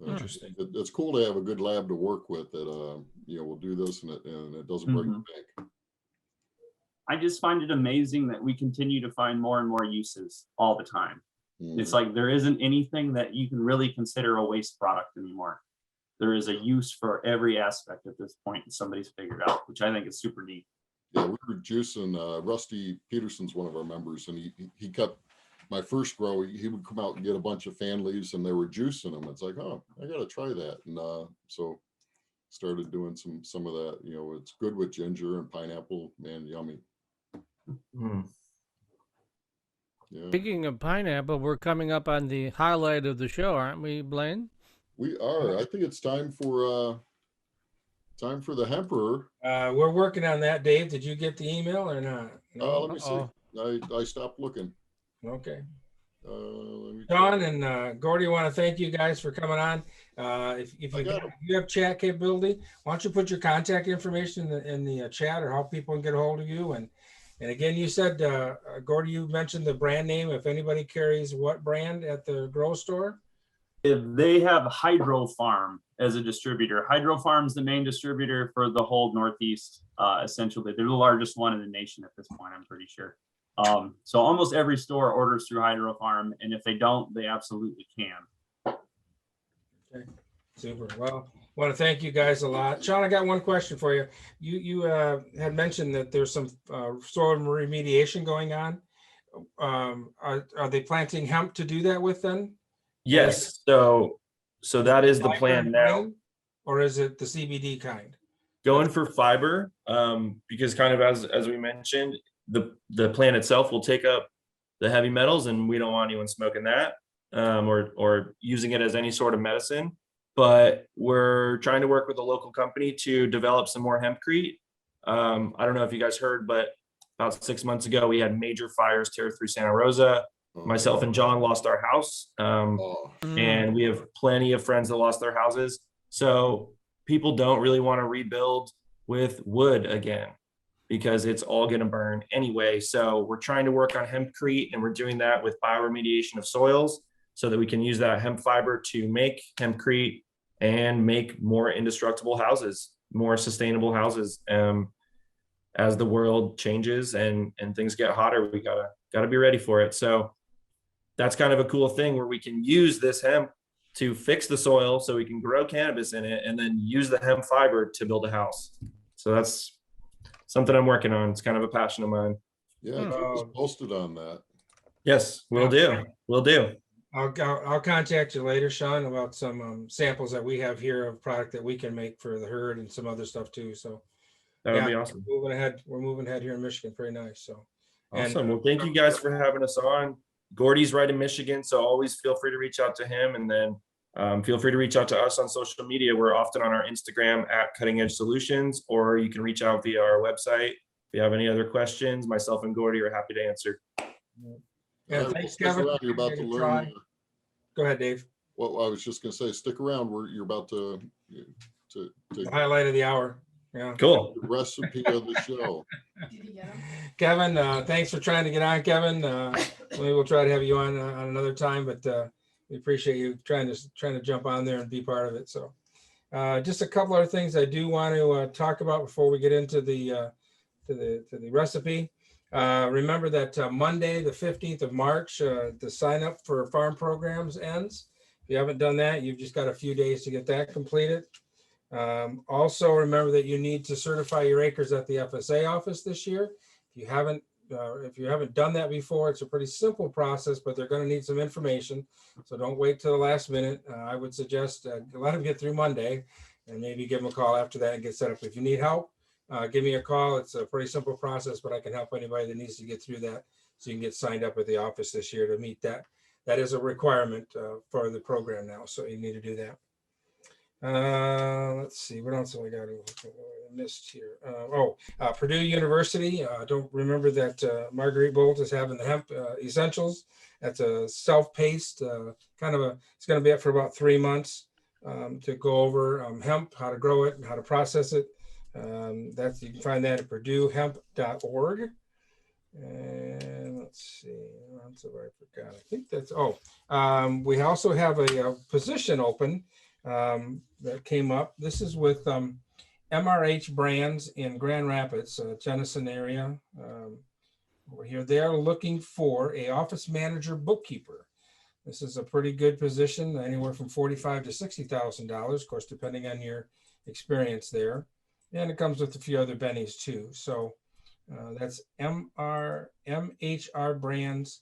Interesting. It's cool to have a good lab to work with that will do this and it doesn't break the bank. I just find it amazing that we continue to find more and more uses all the time. It's like there isn't anything that you can really consider a waste product anymore. There is a use for every aspect at this point somebody's figured out, which I think is super neat. Yeah, we were juicing. Rusty Peterson's one of our members, and he kept my first grow. He would come out and get a bunch of fan leaves, and they were juicing them. It's like, oh, I got to try that, and so started doing some of that. It's good with ginger and pineapple. Man, yummy. Yeah. Speaking of pineapple, we're coming up on the highlight of the show, aren't we, Blaine? We are. I think it's time for the Hemper. We're working on that, Dave. Did you get the email or not? No? Let me see. I stopped looking. Okay. Let me John and Gordy, want to thank you guys for coming on. If you have chat capability, why don't you put your contact information in the chat, or how people can get a hold of you. And again, you said, Gordy, you mentioned the brand name. If anybody carries what brand at the grow store? If they have Hydro Farm as a distributor, Hydro Farm's the main distributor for the whole Northeast. Essentially, they're the largest one in the nation at this point, I'm pretty sure. So almost every store orders through Hydro Farm, and if they don't, they absolutely can. Okay, super. Well, I want to thank you guys a lot. Sean, I got one question for you. You had mentioned that there's some soil remediation going on. Are they planting hemp to do that with then? Yes. So that is the plan now. Or is it the CBD kind? Going for fiber, because kind of as we mentioned, the plant itself will take up the heavy metals, and we don't want anyone smoking that or using it as any sort of medicine. But we're trying to work with a local company to develop some more hempcrete. I don't know if you guys heard, but about 6 months ago, we had major fires tear through Santa Rosa. Myself and John lost our house, and we have plenty of friends that lost their houses. So people don't really want to rebuild with wood again, because it's all going to burn anyway. So we're trying to work on hempcrete, and we're doing that with bioremediation of soils so that we can use that hemp fiber to make hempcrete and make more indestructible houses, more sustainable houses. As the world changes and things get hotter, we gotta be ready for it. So that's kind of a cool thing where we can use this hemp to fix the soil so we can grow cannabis in it, and then use the hemp fiber to build a house. So that's something I'm working on. It's kind of a passion of mine. Yeah, keep us posted on that. Yes, we'll do. We'll do. I'll contact you later, Sean, about some samples that we have here of product that we can make for the herd and some other stuff too. So that would be awesome. We're moving ahead here in Michigan. Very nice. So awesome. Well, thank you guys for having us on. Gordy's right in Michigan, so always feel free to reach out to him, and then feel free to reach out to us on social media. We're often on our Instagram at Cutting Edge Solutions, or you can reach out via our website. If you have any other questions, myself and Gordy are happy to answer. Yeah, All right, thanks, well, stick Kevin. around. You're about to Give it a learn. try. Go ahead, Dave. Well, I was just going to say, stick around. You're about to The highlight of the hour. Yeah. Cool. the recipe of the show. Did you get them? Kevin, thanks for trying to get on, Kevin. Maybe we'll try to have you on another time, but we appreciate you trying to jump on there and be part of it. So just a couple other things I do want to talk about before we get into the recipe. Remember that Monday, the 15th of March, the sign up for farm programs ends. If you haven't done that, you've just got a few days to get that completed. Also, remember that you need to certify your acres at the FSA office this year. If you haven't done that before, it's a pretty simple process, but they're going to need some information. So don't wait till the last minute. I would suggest let them get through Monday and maybe give them a call after that and get set up. If you need help, give me a call. It's a pretty simple process, but I can help anybody that needs to get through that so you can get signed up at the office this year to meet that. That is a requirement for the program now, so you need to do that. Let's see, what else have I got? I missed here. Purdue University. Don't remember that Marguerite Bolt is having the hemp essentials. That's a self-paced it's going to be up for about 3 months to go over hemp, how to grow it, and how to process it. You can find that at purduehemp.org. And let's see, what else have I forgot? I think that's, we also have a position open that came up. This is with MRH Brands in Grand Rapids, Jenison area. Over here, they're looking for a office manager bookkeeper. This is a pretty good position, anywhere from $45,000 to $60,000, of course, depending on your experience there. And it comes with a few other bennies too. So that's MHR Brands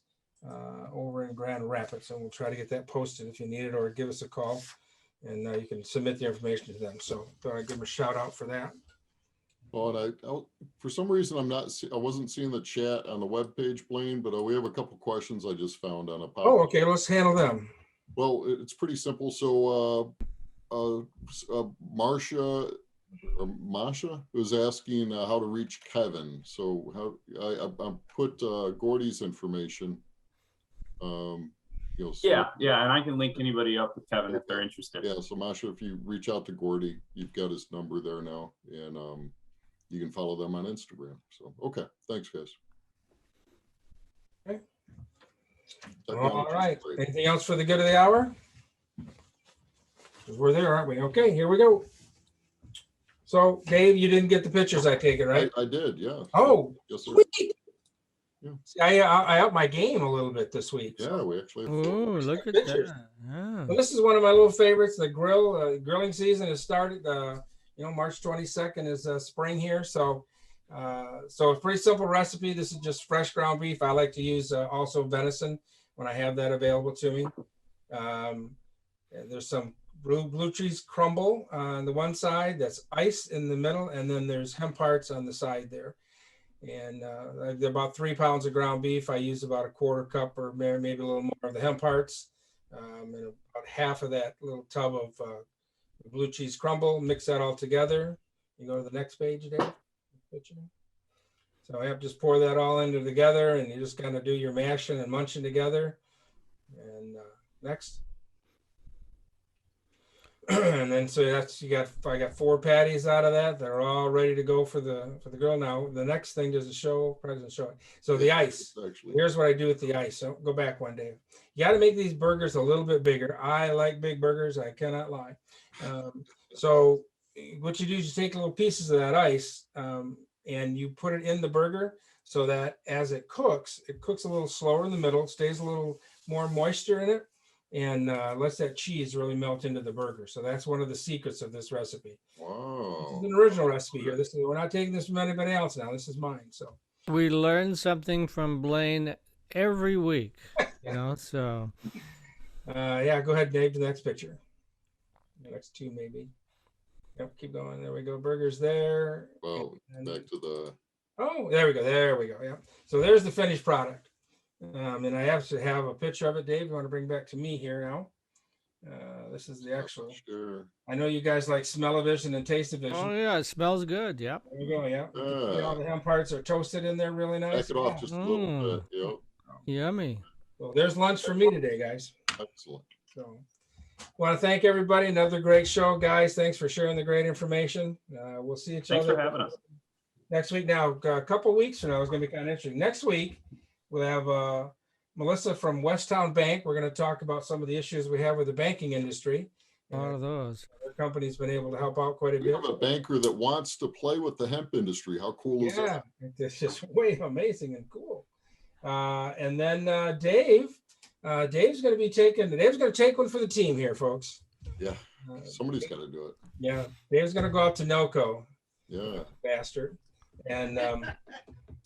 over in Grand Rapids. And we'll try to get that posted if you need it, or give us a call and you can submit the information to them. So thought I'd give them a shout out for that. Well, and for some reason, I wasn't seeing the chat on the webpage, Blaine, but we have a couple questions I just found on a pop. Oh, okay. Let's handle them. Well, it's pretty simple. So Masha was asking how to reach Kevin. So I put Gordy's information. Yeah, and I can link anybody up with Kevin if they're interested. Yeah, so Masha, if you reach out to Gordy, you've got his number there now, and you can follow them on Instagram. So, okay, thanks, guys. Okay. All right. Anything else for the good of the hour? We're there, aren't we? Okay, here we go. So, Dave, you didn't get the pictures, I take it, right? I did, yeah. Oh, yes, sir. sweet. Yeah. See, I upped my game a little bit this week. Yeah, we actually have Oh, look at pictures. that. Yeah. Well, this is one of my little favorites. The grilling season has started. March 22nd is spring here. So a pretty simple recipe. This is just fresh ground beef. I like to use also venison when I have that available to me. And there's some blue cheese crumble on the one side. That's ice in the middle. And then there's hemp hearts on the side there. And about 3 pounds of ground beef. I use about a quarter cup or maybe a little more of the hemp hearts. And about half of that little tub of blue cheese crumble. Mix that all together. You go to the next page, Dave. So I have to just pour that all into together, and you just kind of do your mashing and munching together. And next. And then so I got 4 patties out of that. They're all ready to go for the grill. Now the next thing doesn't show it. So the ice. Here's what I do with the ice. So go back one day. You got to make these burgers a little bit bigger. I like big burgers. I cannot lie. So what you do is you take little pieces of that ice and you put it in the burger so that as it cooks a little slower in the middle, stays a little more moisture in it, and lets that cheese really melt into the burger. So that's one of the secrets of this recipe. Wow. This is an original recipe here. We're not taking this from anybody else now. This is mine. So We learn something from Blaine every week, so. Yeah, go ahead, Dave, to the next picture. The next 2 maybe. Yep, keep going. There we go. Burgers there. Well, back to the. Oh, there we go. Yeah. So there's the finished product. And I actually have a picture of it, Dave. You want to bring back to me here now? This is the actual. Sure. I know you guys like smell-o-vision and taste-o-vision. Oh, yeah, it smells good. Yep. There we go. Yeah. All the hemp parts are toasted in there really nice. Back it off just a little bit. Yep. Yummy. So there's lunch for me today, guys. Excellent. So want to thank everybody. Another great show, guys. Thanks for sharing the great information. We'll see each Thanks other for having us. next week. Now, a couple of weeks from now is going to be kind of interesting. Next week, we'll have Melissa from Westtown Bank. We're going to talk about some of the issues we have with the banking industry. A lot of those. Our company's been able to help out quite a We bit. have a banker that wants to play with the hemp industry. How cool is Yeah, that? it's just way amazing and cool. And then Dave's going to take one for the team here, folks. Yeah, somebody's got to do it. Yeah, Dave's going to go out to NOCO, Yeah. bastard, and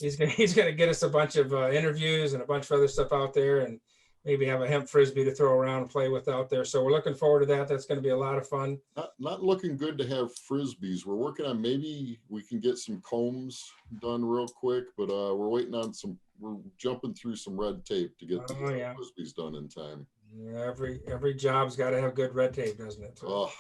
he's gonna get us a bunch of interviews and a bunch of other stuff out there, and maybe have a hemp frisbee to throw around and play with out there. So we're looking forward to that. That's going to be a lot of fun. Not looking good to have frisbees. We're working on, maybe we can get some combs done real quick, but we're waiting on we're jumping through some red tape to get the frisbees done in time. Yeah, every job's got to have good red tape, doesn't it? So, Oh,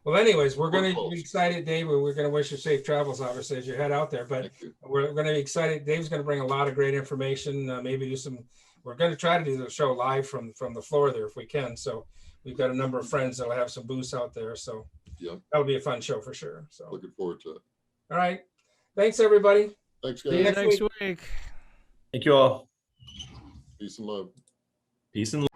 well, anyways, we're going to close. be excited, Dave. We're going to wish you safe travels, obviously, as you head out there. But thank you. we're going to be excited. Dave's going to bring a lot of great information. Maybe do some. We're going to try to do the show live from the floor there if we can. So we've got a number of friends that'll have some booths out there. So that'll be a fun show for sure. So Looking forward to it. all right, thanks everybody. Thanks, See you guys. next week. Thank you all. Peace and love. Peace and love.